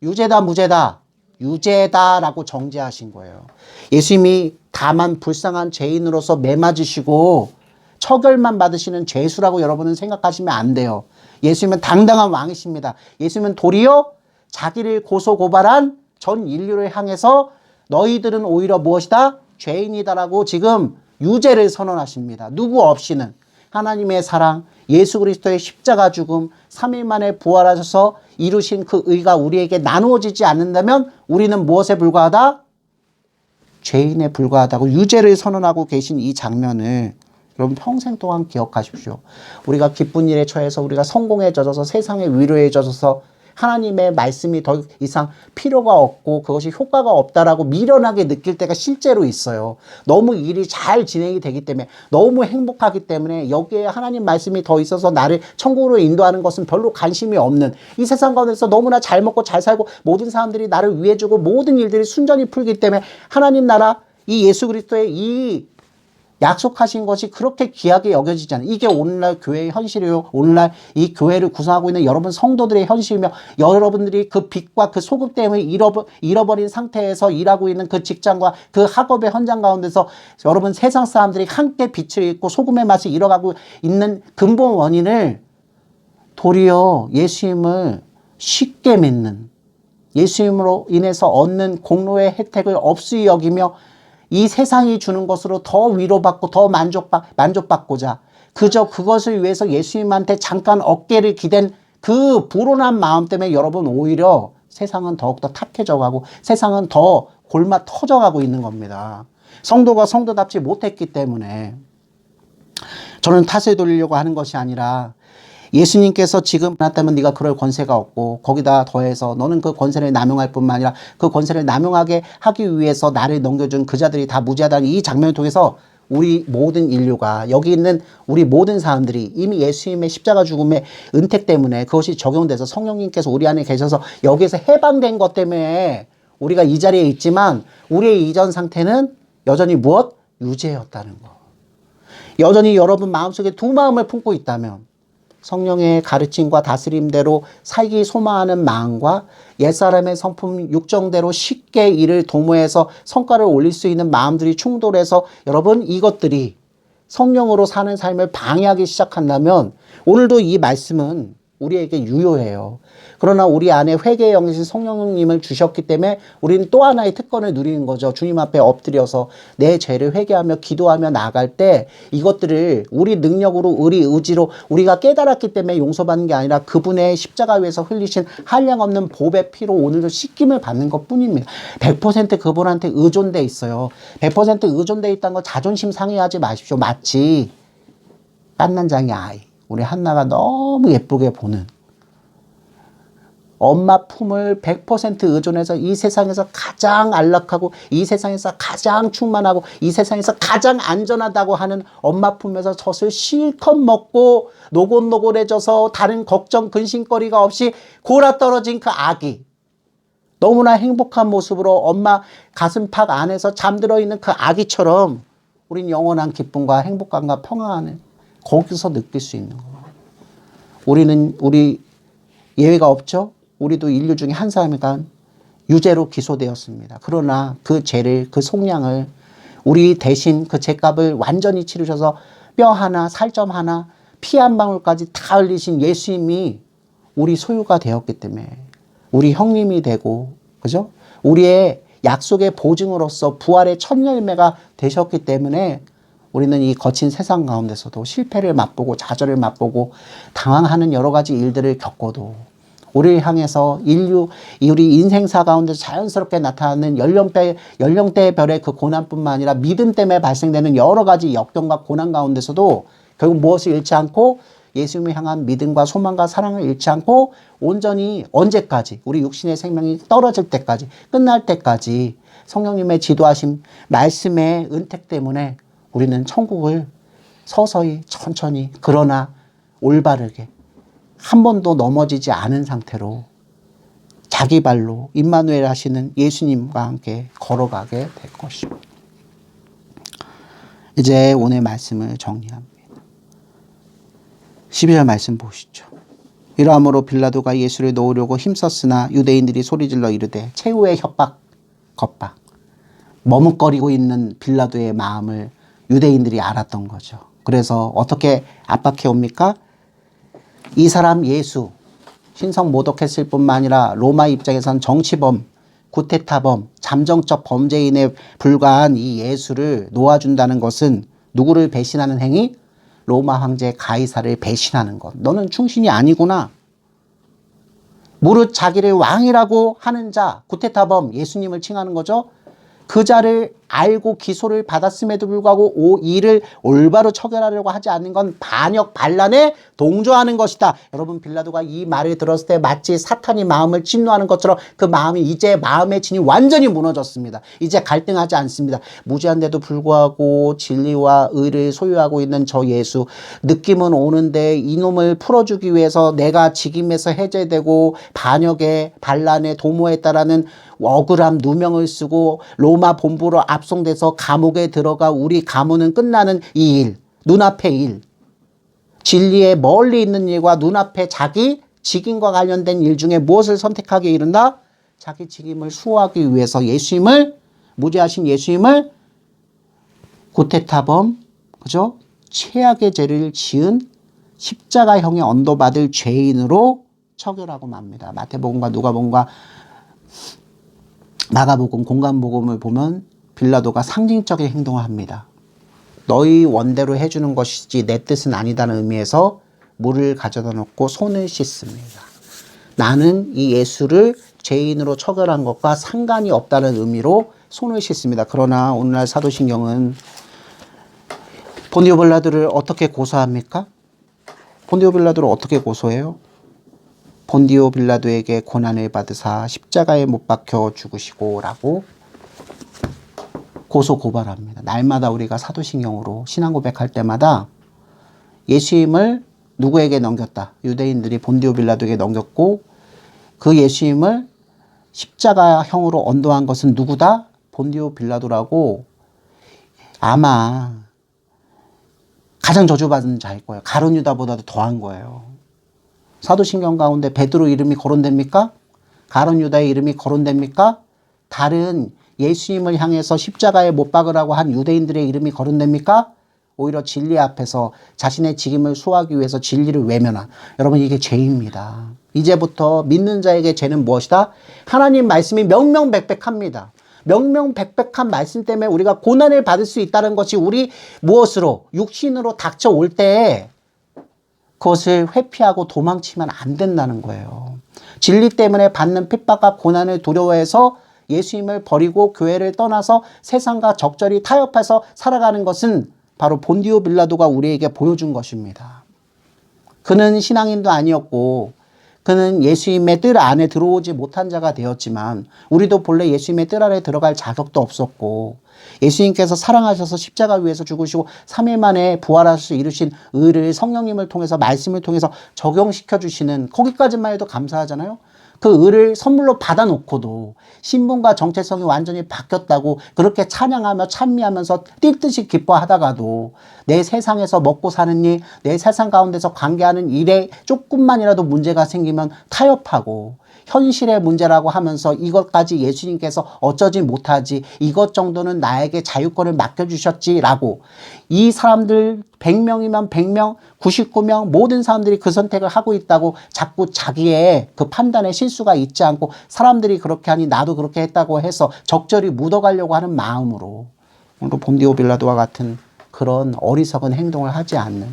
유죄다 무죄다? 유죄다라고 정죄하신 거예요. 예수님이 다만 불쌍한 죄인으로서 매맞으시고 처벌만 받으시는 죄수라고 여러분은 생각하시면 안 돼요. 예수님은 당당한 왕이십니다. 예수님은 도리어 자기를 고소고발한 전 인류를 향해서 너희들은 오히려 무엇이다? 죄인이다라고 지금 유죄를 선언하십니다. 누구 없이는. 하나님의 사랑, 예수 그리스도의 십자가 죽음, 3일 만에 부활하셔서 이루신 그 의가 우리에게 나누어지지 않는다면 우리는 무엇에 불과하다? 죄인에 불과하다고 유죄를 선언하고 계신 이 장면을 여러분 평생 동안 기억하십시오. 우리가 기쁜 일에 처해서 우리가 성공에 젖어서 세상의 위로에 젖어서 하나님의 말씀이 더 이상 필요가 없고 그것이 효과가 없다라고 미련하게 느낄 때가 실제로 있어요. 너무 일이 잘 진행이 되기 때문에 너무 행복하기 때문에 여기에 하나님 말씀이 더 있어서 나를 천국으로 인도하는 것은 별로 관심이 없는 이 세상 가운데서 너무나 잘 먹고 잘 살고 모든 사람들이 나를 위해주고 모든 일들이 순전히 풀기 때문에 하나님 나라 이 예수 그리스도의 이 약속하신 것이 그렇게 귀하게 여겨지잖아요. 이게 오늘날 교회의 현실이에요. 오늘날 이 교회를 구성하고 있는 여러분 성도들의 현실이며 여러분들이 그 빚과 그 소금 때문에 잃어버린 상태에서 일하고 있는 그 직장과 그 학업의 현장 가운데서 여러분 세상 사람들이 함께 빛을 잃고 소금의 맛을 잃어가고 있는 근본 원인을 도리어 예수님을 쉽게 믿는 예수님으로 인해서 얻는 공로의 혜택을 없이 여기며 이 세상이 주는 것으로 더 위로받고 더 만족받고자 그저 그것을 위해서 예수님한테 잠깐 어깨를 기댄 그 불온한 마음 때문에 여러분 오히려 세상은 더욱더 탁해져 가고 세상은 더 골마 터져가고 있는 겁니다. 성도가 성도답지 못했기 때문에 저는 탓을 돌리려고 하는 것이 아니라 예수님께서 지금 나타면 네가 그럴 권세가 없고 거기다 더해서 너는 그 권세를 남용할 뿐만 아니라 그 권세를 남용하게 하기 위해서 나를 넘겨준 그 자들이 다 무죄하다는 이 장면을 통해서 우리 모든 인류가 여기 있는 우리 모든 사람들이 이미 예수님의 십자가 죽음의 은택 때문에 그것이 적용돼서 성령님께서 우리 안에 계셔서 여기에서 해방된 것 때문에 우리가 이 자리에 있지만 우리의 이전 상태는 여전히 무엇? 유죄였다는 거. 여전히 여러분 마음속에 두 마음을 품고 있다면 성령의 가르침과 다스림대로 살기 소망하는 마음과 옛사람의 성품 육정대로 쉽게 일을 도모해서 성과를 올릴 수 있는 마음들이 충돌해서 여러분 이것들이 성령으로 사는 삶을 방해하기 시작한다면 오늘도 이 말씀은 우리에게 유효해요. 그러나 우리 안에 회개의 영이신 성령님을 주셨기 때문에 우리는 또 하나의 특권을 누리는 거죠. 주님 앞에 엎드려서 내 죄를 회개하며 기도하며 나아갈 때 이것들을 우리 능력으로 우리 의지로 우리가 깨달았기 때문에 용서받는 게 아니라 그분의 십자가 위에서 흘리신 한량없는 보배 피로 오늘도 씻김을 받는 것 뿐입니다. 100% 그분한테 의존돼 있어요. 100% 의존돼 있다는 거 자존심 상해하지 마십시오. 마치 깐난장이 아이 우리 한나가 너무 예쁘게 보는 엄마 품을 100% 의존해서 이 세상에서 가장 안락하고 이 세상에서 가장 충만하고 이 세상에서 가장 안전하다고 하는 엄마 품에서 젖을 실컷 먹고 노곤노곤해져서 다른 걱정 근심거리가 없이 골아떨어진 그 아기 너무나 행복한 모습으로 엄마 가슴팍 안에서 잠들어 있는 그 아기처럼 우린 영원한 기쁨과 행복감과 평안을 거기서 느낄 수 있는 거예요. 우리 예외가 없죠? 우리도 인류 중에 한 사람이가 유죄로 기소되었습니다. 그러나 그 죄를, 그 속량을 우리 대신 그 죄값을 완전히 치르셔서 뼈 하나, 살점 하나, 피 한 방울까지 다 흘리신 예수님이 우리 소유가 되었기 때문에 우리 형님이 되고, 그죠? 우리의 약속의 보증으로서 부활의 첫 열매가 되셨기 때문에 우리는 이 거친 세상 가운데서도 실패를 맛보고 좌절을 맛보고 당황하는 여러 가지 일들을 겪어도 우리를 향해서 우리 인생사 가운데 자연스럽게 나타나는 연령대의 별의 그 고난뿐만 아니라 믿음 때문에 발생되는 여러 가지 역경과 고난 가운데서도 결국 무엇을 잃지 않고 예수님을 향한 믿음과 소망과 사랑을 잃지 않고 온전히 언제까지 우리 육신의 생명이 떨어질 때까지 끝날 때까지 성령님의 지도하심 말씀의 은택 때문에 우리는 천국을 서서히 천천히 그러나 올바르게 한 번도 넘어지지 않은 상태로 자기 발로 임마누엘 하시는 예수님과 함께 걸어가게 될 것입니다. 이제 오늘 말씀을 정리합니다. 12절 말씀 보시죠. 이러함으로 빌라도가 예수를 놓으려고 힘썼으나 유대인들이 소리질러 이르되 최후의 협박, 겁박. 머뭇거리고 있는 빌라도의 마음을 유대인들이 알았던 거죠. 그래서 어떻게 압박해 옵니까? 이 사람 예수, 신성 모독했을 뿐만 아니라 로마 입장에선 정치범, 구테타범, 잠정적 범죄인에 불과한 이 예수를 놓아준다는 것은 누구를 배신하는 행위? 로마 황제 가이사를 배신하는 것. 너는 충신이 아니구나. 무릇 자기를 왕이라고 하는 자, 구테타범, 예수님을 칭하는 거죠. 그 자를 알고 기소를 받았음에도 불구하고 이를 올바로 처결하려고 하지 않는 건 반역 반란에 동조하는 것이다. 여러분 빌라도가 이 말을 들었을 때 마치 사탄이 마음을 진노하는 것처럼 그 마음이 이제 마음의 진이 완전히 무너졌습니다. 이제 갈등하지 않습니다. 무죄한데도 불구하고 진리와 의를 소유하고 있는 저 예수, 느낌은 오는데 이놈을 풀어주기 위해서 내가 직임에서 해제되고 반역에 반란에 도모했다라는 억울함 누명을 쓰고 로마 본부로 압송돼서 감옥에 들어가 우리 가문은 끝나는 이 일, 눈앞의 일, 진리에 멀리 있는 일과 눈앞에 자기 직임과 관련된 일 중에 무엇을 선택하게 이른다? 자기 직임을 수호하기 위해서 예수님을, 무죄하신 예수님을 구테타범, 그죠? 최악의 죄를 지은 십자가형에 언도받을 죄인으로 처결하고 맙니다. 마태복음과 누가복음과 마가복음, 공간복음을 보면 빌라도가 상징적인 행동을 합니다. 너희 원대로 해주는 것이지 내 뜻은 아니다는 의미에서 물을 가져다 놓고 손을 씻습니다. 나는 이 예수를 죄인으로 처결한 것과 상관이 없다는 의미로 손을 씻습니다. 그러나 오늘날 사도신경은 본디오 빌라도를 어떻게 고소합니까? 본디오 빌라도를 어떻게 고소해요? 본디오 빌라도에게 고난을 받으사 십자가에 못 박혀 죽으시고 라고 고소 고발합니다. 날마다 우리가 사도신경으로 신앙 고백할 때마다 예수님을 누구에게 넘겼다? 유대인들이 본디오 빌라도에게 넘겼고 그 예수님을 십자가형으로 언도한 것은 누구다? 본디오 빌라도라고 아마 가장 저주받은 자일 거예요. 가룟 유다보다도 더한 거예요. 사도신경 가운데 베드로 이름이 거론됩니까? 가룟 유다의 이름이 거론됩니까? 다른 예수님을 향해서 십자가에 못 박으라고 한 유대인들의 이름이 거론됩니까? 오히려 진리 앞에서 자신의 직임을 수호하기 위해서 진리를 외면한, 여러분 이게 죄입니다. 이제부터 믿는 자에게 죄는 무엇이다? 하나님 말씀이 명명백백합니다. 명명백백한 말씀 때문에 우리가 고난을 받을 수 있다는 것이 우리 무엇으로? 육신으로 닥쳐올 때 그것을 회피하고 도망치면 안 된다는 거예요. 진리 때문에 받는 핍박과 고난을 두려워해서 예수님을 버리고 교회를 떠나서 세상과 적절히 타협해서 살아가는 것은 바로 본디오 빌라도가 우리에게 보여준 것입니다. 그는 신앙인도 아니었고 그는 예수님의 뜰 안에 들어오지 못한 자가 되었지만 우리도 본래 예수님의 뜰 안에 들어갈 자격도 없었고 예수님께서 사랑하셔서 십자가 위에서 죽으시고 3일 만에 부활하셔서 이루신 의를 성령님을 통해서 말씀을 통해서 적용시켜 주시는, 거기까지만 해도 감사하잖아요. 그 의를 선물로 받아놓고도 신분과 정체성이 완전히 바뀌었다고 그렇게 찬양하며 찬미하면서 뛸 듯이 기뻐하다가도 내 세상에서 먹고 사는 일, 내 세상 가운데서 관계하는 일에 조금만이라도 문제가 생기면 타협하고 현실의 문제라고 하면서 이것까지 예수님께서 어쩌지 못하지, 이것 정도는 나에게 자유권을 맡겨주셨지라고 이 사람들 100명이면 100명, 99명 모든 사람들이 그 선택을 하고 있다고 자꾸 자기의 그 판단에 실수가 있지 않고 사람들이 그렇게 하니 나도 그렇게 했다고 해서 적절히 묻어가려고 하는 마음으로 오늘 본디오 빌라도와 같은 그런 어리석은 행동을 하지 않는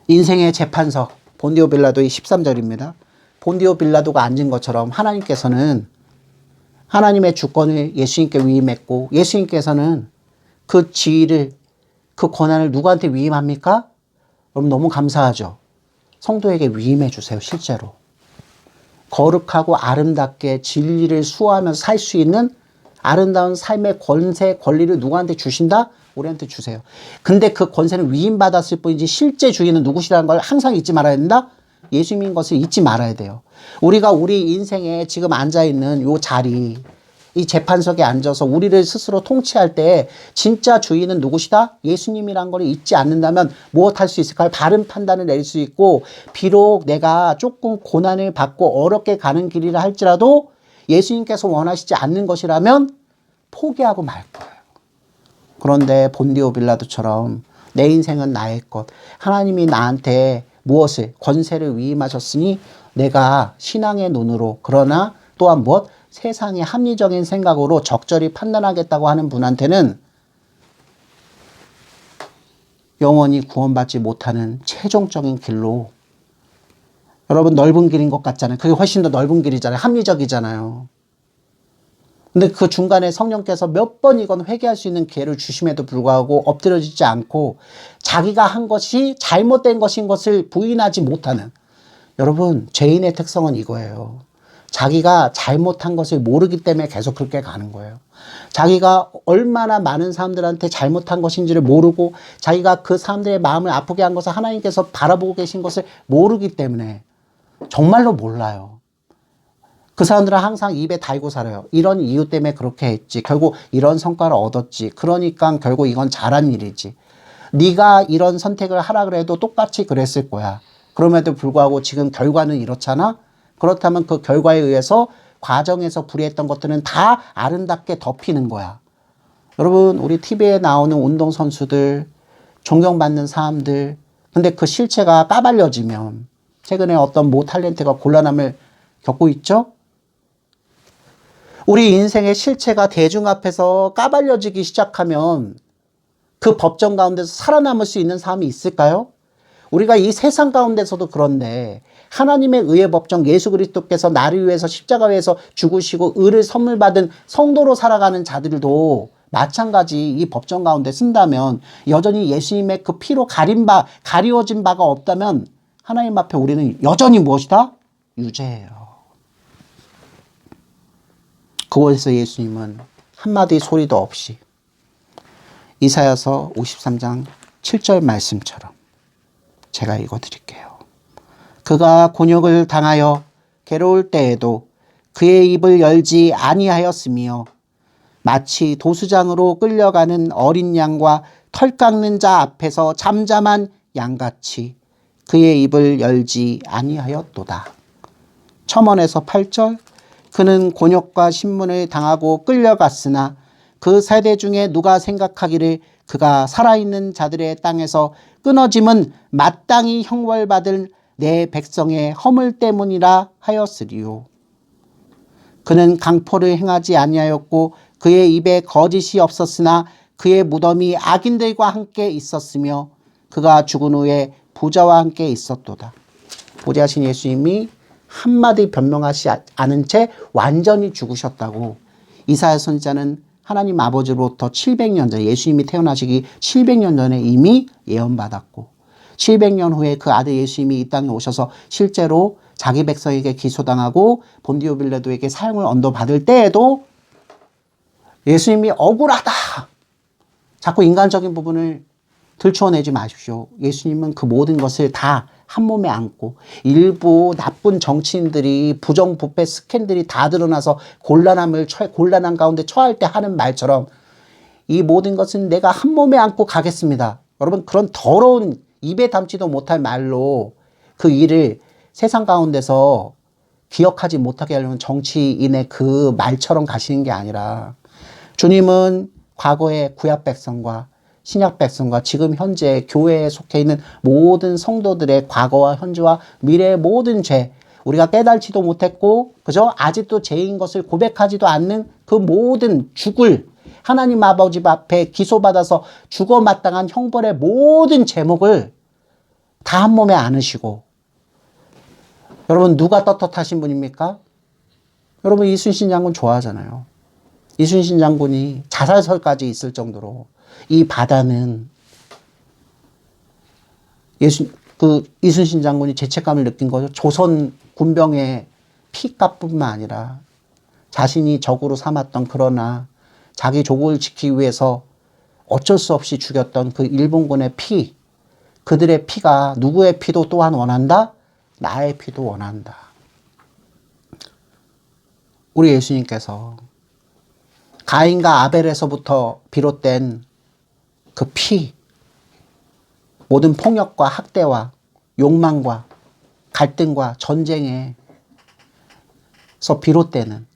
인생의 재판서 본디오 빌라도의 13절입니다. 본디오 빌라도가 앉은 것처럼 하나님께서는 하나님의 주권을 예수님께 위임했고 예수님께서는 그 지위를 그 권한을 누구한테 위임합니까? 여러분 너무 감사하죠. 성도에게 위임해 주세요. 실제로. 거룩하고 아름답게 진리를 수호하면서 살 수 있는 아름다운 삶의 권세, 권리를 누구한테 주신다? 우리한테 주세요. 근데 그 권세는 위임받았을 뿐이지 실제 주인은 누구시라는 걸 항상 잊지 말아야 된다? 예수님인 것을 잊지 말아야 돼요. 우리가 우리 인생에 지금 앉아있는 요 자리, 이 재판석에 앉아서 우리를 스스로 통치할 때 진짜 주인은 누구시다? 예수님이란 걸 잊지 않는다면 무엇 할 수 있을까요? 바른 판단을 내릴 수 있고 비록 내가 조금 고난을 받고 어렵게 가는 길이라 할지라도 예수님께서 원하시지 않는 것이라면 포기하고 말 거예요. 그런데 본디오 빌라도처럼 내 인생은 나의 것. 하나님이 나한테 무엇을 권세를 위임하셨으니 내가 신앙의 눈으로 그러나 또한 무엇? 세상의 합리적인 생각으로 적절히 판단하겠다고 하는 분한테는 영원히 구원받지 못하는 최종적인 길로 여러분 넓은 길인 것 같잖아요. 그게 훨씬 더 넓은 길이잖아요. 합리적이잖아요. 근데 그 중간에 성령께서 몇 번 이건 회개할 수 있는 기회를 주심에도 불구하고 엎드려지지 않고 자기가 한 것이 잘못된 것인 것을 부인하지 못하는 여러분 죄인의 특성은 이거예요. 자기가 잘못한 것을 모르기 때문에 계속 그렇게 가는 거예요. 자기가 얼마나 많은 사람들한테 잘못한 것인지를 모르고 자기가 그 사람들의 마음을 아프게 한 것을 하나님께서 바라보고 계신 것을 모르기 때문에 정말로 몰라요. 그 사람들은 항상 입에 달고 살아요. 이런 이유 때문에 그렇게 했지. 결국 이런 성과를 얻었지. 그러니까 결국 이건 잘한 일이지. 네가 이런 선택을 하라 그래도 똑같이 그랬을 거야. 그럼에도 불구하고 지금 결과는 이렇잖아. 그렇다면 그 결과에 의해서 과정에서 불이했던 것들은 다 아름답게 덮이는 거야. 여러분 우리 TV에 나오는 운동선수들, 존경받는 사람들 근데 그 실체가 까발려지면 최근에 어떤 모 탤런트가 곤란함을 겪고 있죠? 우리 인생의 실체가 대중 앞에서 까발려지기 시작하면 그 법정 가운데서 살아남을 수 있는 사람이 있을까요? 우리가 이 세상 가운데서도 그런데 하나님의 의의 법정 예수 그리스도께서 나를 위해서 십자가에서 죽으시고 의를 선물 받은 성도로 살아가는 자들도 마찬가지 이 법정 가운데 쓴다면 여전히 예수님의 그 피로 가리워진 바가 없다면 하나님 앞에 우리는 여전히 무엇이다? 유죄예요. 그곳에서 예수님은 한마디 소리도 없이 이사야서 53장 7절 말씀처럼 제가 읽어드릴게요. 그가 곤욕을 당하여 괴로울 때에도 그의 입을 열지 아니하였으며 마치 도수장으로 끌려가는 어린 양과 털 깎는 자 앞에서 잠잠한 양같이 그의 입을 열지 아니하였도다. 첨언에서 8절 그는 곤욕과 신문을 당하고 끌려갔으나 그 세대 중에 누가 생각하기를 그가 살아있는 자들의 땅에서 끊어짐은 마땅히 형벌받을 내 백성의 허물 때문이라 하였으리요. 그는 강포를 행하지 아니하였고 그의 입에 거짓이 없었으나 그의 무덤이 악인들과 함께 있었으며 그가 죽은 후에 부자와 함께 있었도다. 보좌하신 예수님이 한마디 변명하지 않은 채 완전히 죽으셨다고 이사야 선지자는 하나님 아버지로부터 700년 전 예수님이 태어나시기 700년 전에 이미 예언받았고 700년 후에 그 아들 예수님이 이 땅에 오셔서 실제로 자기 백성에게 기소당하고 본디오 빌라도에게 사형을 언도받을 때에도 예수님이 억울하다. 자꾸 인간적인 부분을 들추어내지 마십시오. 예수님은 그 모든 것을 다 한 몸에 안고 일부 나쁜 정치인들이 부정부패 스캔들이 다 드러나서 곤란한 가운데 처할 때 하는 말처럼 이 모든 것은 내가 한 몸에 안고 가겠습니다. 여러분 그런 더러운 입에 담지도 못할 말로 그 일을 세상 가운데서 기억하지 못하게 하려면 정치인의 그 말처럼 가시는 게 아니라 주님은 과거의 구약 백성과 신약 백성과 지금 현재 교회에 속해 있는 모든 성도들의 과거와 현재와 미래의 모든 죄 우리가 깨달지도 못했고 그죠? 아직도 죄인 것을 고백하지도 않는 그 모든 죽을 하나님 아버지 앞에 기소받아서 죽어 마땅한 형벌의 모든 제목을 다 한 몸에 안으시고 여러분 누가 떳떳하신 분입니까? 여러분 이순신 장군 좋아하잖아요. 이순신 장군이 자살설까지 있을 정도로 이 바다는 이순신 장군이 죄책감을 느낀 거죠. 조선 군병의 피값뿐만 아니라 자신이 적으로 삼았던, 그러나 자기 조국을 지키기 위해서 어쩔 수 없이 죽였던 그 일본군의 피, 그들의 피가 누구의 피도 또한 원한다? 나의 피도 원한다. 우리 예수님께서 가인과 아벨에서부터 비롯된 그 피, 모든 폭력과 학대와 욕망과 갈등과 전쟁에서 비롯되는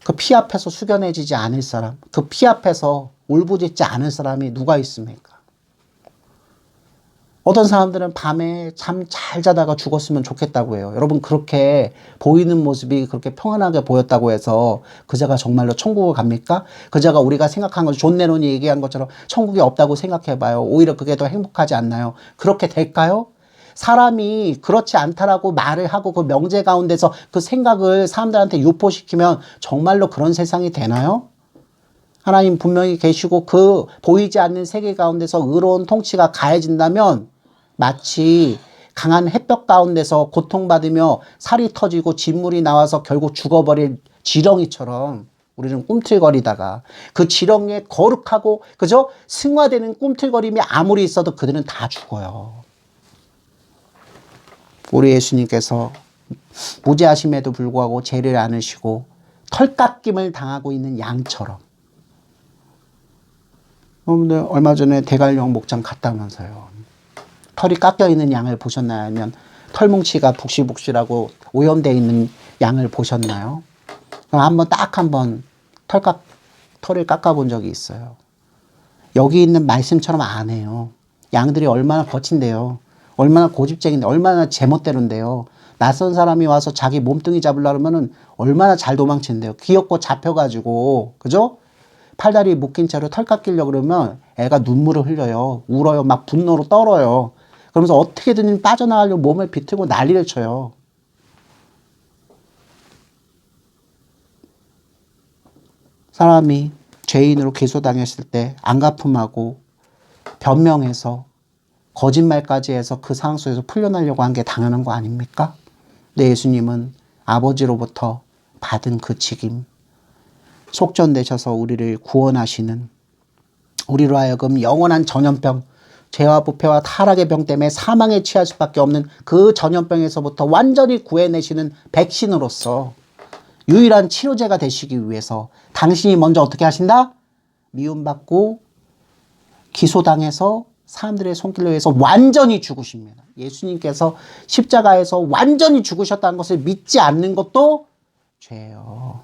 그 피 앞에서 숙연해지지 않을 사람, 그 피 앞에서 울부짖지 않을 사람이 누가 있습니까? 어떤 사람들은 밤에 잠 잘 자다가 죽었으면 좋겠다고 해요. 여러분, 그렇게 보이는 모습이 그렇게 평안하게 보였다고 해서 그자가 정말로 천국을 갑니까? 그자가 우리가 생각한 것, 존 레논이 얘기한 것처럼 천국이 없다고 생각해봐요. 오히려 그게 더 행복하지 않나요? 그렇게 될까요? 사람이 그렇지 않다라고 말을 하고 그 명제 가운데서 그 생각을 사람들한테 유포시키면 정말로 그런 세상이 되나요? 하나님 분명히 계시고 그 보이지 않는 세계 가운데서 의로운 통치가 가해진다면 마치 강한 햇볕 가운데서 고통받으며 살이 터지고 진물이 나와서 결국 죽어버릴 지렁이처럼 우리는 꿈틀거리다가 그 지렁이에 거룩하고 그저 승화되는 꿈틀거림이 아무리 있어도 그들은 다 죽어요. 우리 예수님께서 무죄하심에도 불구하고 죄를 안으시고 털깎임을 당하고 있는 양처럼, 여러분들 얼마 전에 대관령 목장 갔다면서요. 털이 깎여 있는 양을 보셨나요? 아니면 털뭉치가 북실북실하고 오염되어 있는 양을 보셨나요? 그럼 한번 털을 깎아본 적이 있어요. 여기 있는 말씀처럼 안 해요. 양들이 얼마나 거친데요. 얼마나 고집쟁인데, 얼마나 제멋대로인데요. 낯선 사람이 와서 자기 몸뚱이 잡으려면은 얼마나 잘 도망친대요. 귀엽고 잡혀가지고, 그죠? 팔다리 묶인 채로 털 깎이려고 그러면 애가 눈물을 흘려요. 울어요. 막 분노로 떨어요. 그러면서 어떻게든 빠져나가려고 몸을 비틀고 난리를 쳐요. 사람이 죄인으로 기소당했을 때 안갚음하고 변명해서 거짓말까지 해서 그 상황 속에서 풀려나려고 한 게 당연한 거 아닙니까? 근데 예수님은 아버지로부터 받은 그 직임, 속전되셔서 우리를 구원하시는, 우리로 하여금 영원한 전염병, 죄와 부패와 타락의 병 때문에 사망에 취할 수밖에 없는 그 전염병에서부터 완전히 구해내시는 백신으로서 유일한 치료제가 되시기 위해서 당신이 먼저 어떻게 하신다? 미움받고 기소당해서 사람들의 손길로 해서 완전히 죽으십니다. 예수님께서 십자가에서 완전히 죽으셨다는 것을 믿지 않는 것도 죄예요.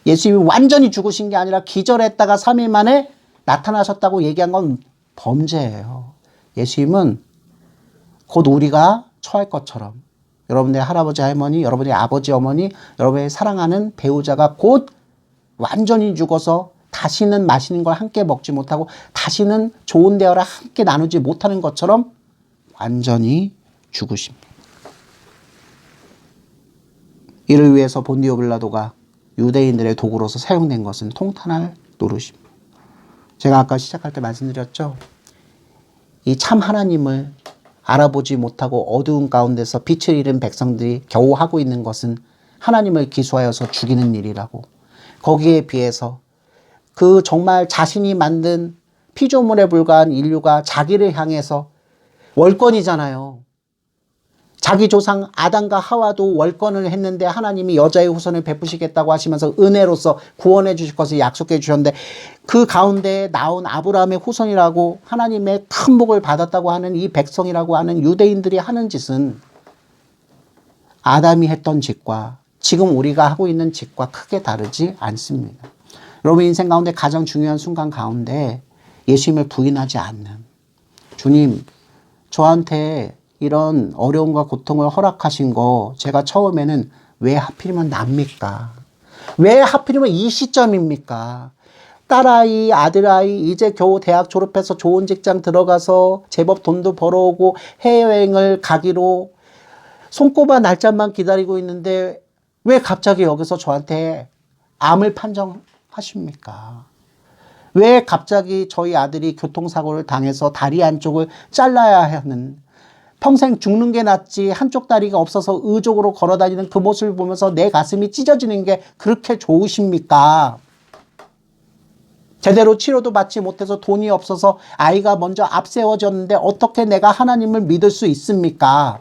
예수님이 완전히 죽으신 게 아니라 기절했다가 3일 만에 나타나셨다고 얘기한 건 범죄예요. 예수님은 곧 우리가 처할 것처럼 여러분의 할아버지 할머니, 여러분의 아버지 어머니, 여러분의 사랑하는 배우자가 곧 완전히 죽어서 다시는 맛있는 걸 함께 먹지 못하고 다시는 좋은 대화를 함께 나누지 못하는 것처럼 완전히 죽으십니다. 이를 위해서 본디오 빌라도가 유대인들의 도구로서 사용된 것은 통탄할 노릇입니다. 제가 아까 시작할 때 말씀드렸죠. 이 참 하나님을 알아보지 못하고 어두운 가운데서 빛을 잃은 백성들이 겨우 하고 있는 것은 하나님을 기소하여서 죽이는 일이라고. 거기에 비해서 그 정말 자신이 만든 피조물에 불과한 인류가 자기를 향해서 월권이잖아요. 자기 조상 아담과 하와도 월권을 했는데 하나님이 여자의 후손을 베푸시겠다고 하시면서 은혜로서 구원해 주실 것을 약속해 주셨는데 그 가운데 나온 아브라함의 후손이라고 하나님의 큰 복을 받았다고 하는 이 백성이라고 하는 유대인들이 하는 짓은 아담이 했던 짓과 지금 우리가 하고 있는 짓과 크게 다르지 않습니다. 여러분 인생 가운데 가장 중요한 순간 가운데 예수님을 부인하지 않는, 주님 저한테 이런 어려움과 고통을 허락하신 거 제가 처음에는 왜 하필이면 납니까? 왜 하필이면 이 시점입니까? 딸아이, 아들아이 이제 겨우 대학 졸업해서 좋은 직장 들어가서 제법 돈도 벌어오고 해외여행을 가기로 손꼽아 날짜만 기다리고 있는데 왜 갑자기 여기서 저한테 암을 판정하십니까? 왜 갑자기 저희 아들이 교통사고를 당해서 다리 한쪽을 잘라야 하는, 평생 죽는 게 낫지 한쪽 다리가 없어서 의족으로 걸어다니는 그 모습을 보면서 내 가슴이 찢어지는 게 그렇게 좋으십니까? 제대로 치료도 받지 못해서 돈이 없어서 아이가 먼저 앞세워졌는데 어떻게 내가 하나님을 믿을 수 있습니까?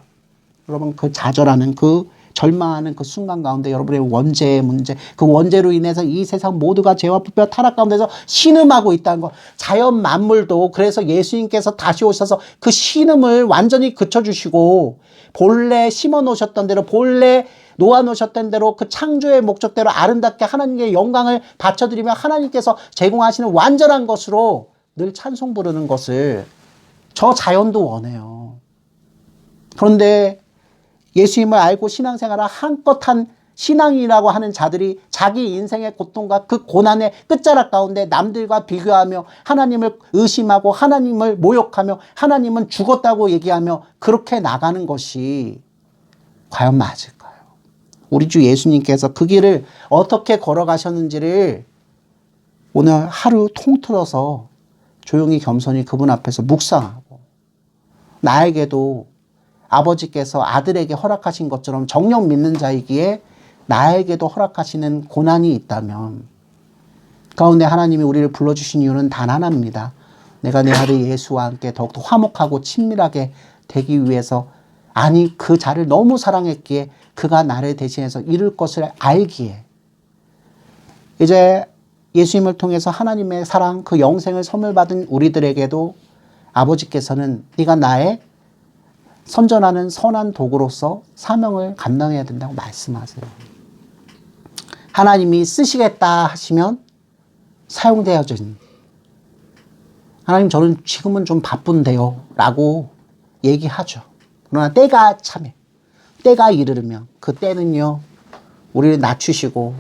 여러분, 그 좌절하는, 그 절망하는 그 순간 가운데 여러분의 원죄의 문제, 그 원죄로 인해서 이 세상 모두가 죄와 부패와 타락 가운데서 신음하고 있다는 것. 자연 만물도 그래서 예수님께서 다시 오셔서 그 신음을 완전히 그쳐주시고 본래 심어 놓으셨던 대로, 본래 놓아 놓으셨던 대로 그 창조의 목적대로 아름답게 하나님께 영광을 바쳐드리며 하나님께서 제공하시는 완전한 것으로 늘 찬송 부르는 것을 저 자연도 원해요. 그런데 예수님을 알고 신앙생활을 한껏 한 신앙이라고 하는 자들이 자기 인생의 고통과 그 고난의 끝자락 가운데 남들과 비교하며 하나님을 의심하고 하나님을 모욕하며 하나님은 죽었다고 얘기하며 그렇게 나가는 것이 과연 맞을까요? 우리 주 예수님께서 그 길을 어떻게 걸어가셨는지를 오늘 하루 통틀어서 조용히 겸손히 그분 앞에서 묵상하고, 나에게도 아버지께서 아들에게 허락하신 것처럼 정녕 믿는 자이기에 나에게도 허락하시는 고난이 있다면 가운데 하나님이 우리를 불러주신 이유는 단 하나입니다. 내가 내 아들 예수와 함께 더욱더 화목하고 친밀하게 되기 위해서, 아니 그 자를 너무 사랑했기에 그가 나를 대신해서 이룰 것을 알기에, 이제 예수님을 통해서 하나님의 사랑, 그 영생을 선물 받은 우리들에게도 아버지께서는 네가 나의 선전하는 선한 도구로서 사명을 감당해야 된다고 말씀하세요. 하나님이 쓰시겠다 하시면 사용되어진, 하나님 저는 지금은 좀 바쁜데요 라고 얘기하죠. 그러나 때가 참에, 때가 이르르면 그 때는요 우리를 낮추시고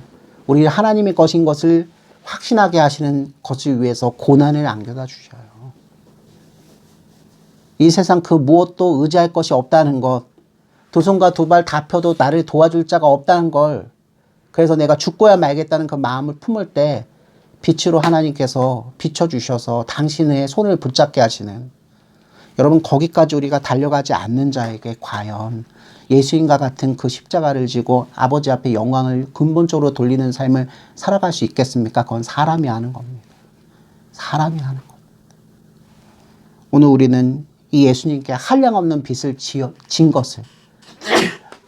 우리를 하나님의 것인 것을 확신하게 하시는 것을 위해서 고난을 안겨다 주셔요. 이 세상 그 무엇도 의지할 것이 없다는 것, 두 손과 두 발 다 펴도 나를 도와줄 자가 없다는 걸, 그래서 내가 죽고야 말겠다는 그 마음을 품을 때 빛으로 하나님께서 비춰주셔서 당신의 손을 붙잡게 하시는, 여러분 거기까지 우리가 달려가지 않는 자에게 과연 예수님과 같은 그 십자가를 지고 아버지 앞에 영광을 근본적으로 돌리는 삶을 살아갈 수 있겠습니까? 그건 사람이 하는 겁니다. 사람이 하는 겁니다. 오늘 우리는 이 예수님께 한량없는 빚을 진 것을,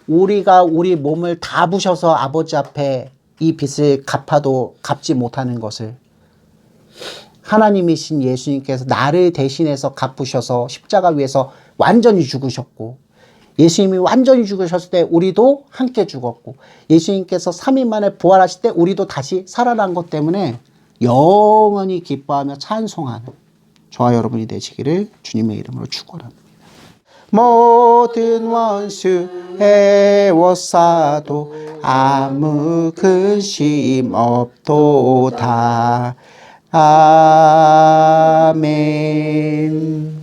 우리가 우리 몸을 다 부셔서 아버지 앞에 이 빚을 갚아도 갚지 못하는 것을 하나님이신 예수님께서 나를 대신해서 갚으셔서 십자가 위에서 완전히 죽으셨고, 예수님이 완전히 죽으셨을 때 우리도 함께 죽었고, 예수님께서 3일 만에 부활하실 때 우리도 다시 살아난 것 때문에 영원히 기뻐하며 찬송하는 저와 여러분이 되시기를 주님의 이름으로 축원합니다. 모든 원수 애워싸도 아무 근심 없도다. 아멘.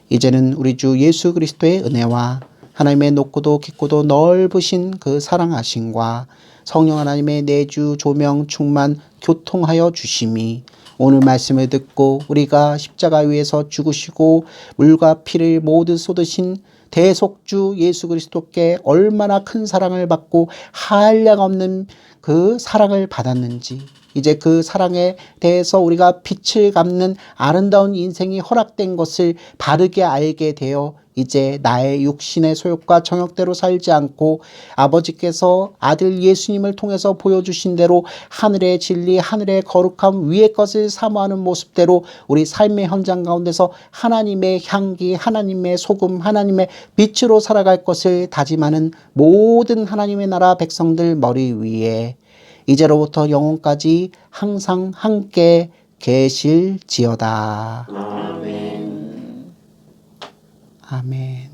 이제는 우리 주 예수 그리스도의 은혜와 하나님의 높고도 깊고도 넓으신 그 사랑하심과 성령 하나님의 내주 조명 충만 교통하여 주심이 오늘 말씀을 듣고 우리가 십자가 위에서 죽으시고 물과 피를 모두 쏟으신 대속주 예수 그리스도께 얼마나 큰 사랑을 받고 한량없는 그 사랑을 받았는지, 이제 그 사랑에 대해서 우리가 빛을 갚는 아름다운 인생이 허락된 것을 바르게 알게 되어 이제 나의 육신의 소욕과 정욕대로 살지 않고 아버지께서 아들 예수님을 통해서 보여주신 대로 하늘의 진리, 하늘의 거룩함, 위의 것을 사모하는 모습대로 우리 삶의 현장 가운데서 하나님의 향기, 하나님의 소금, 하나님의 빛으로 살아갈 것을 다짐하는 모든 하나님의 나라 백성들 머리 위에 이제로부터 영원까지 항상 함께 계실지어다. 아멘. 아멘.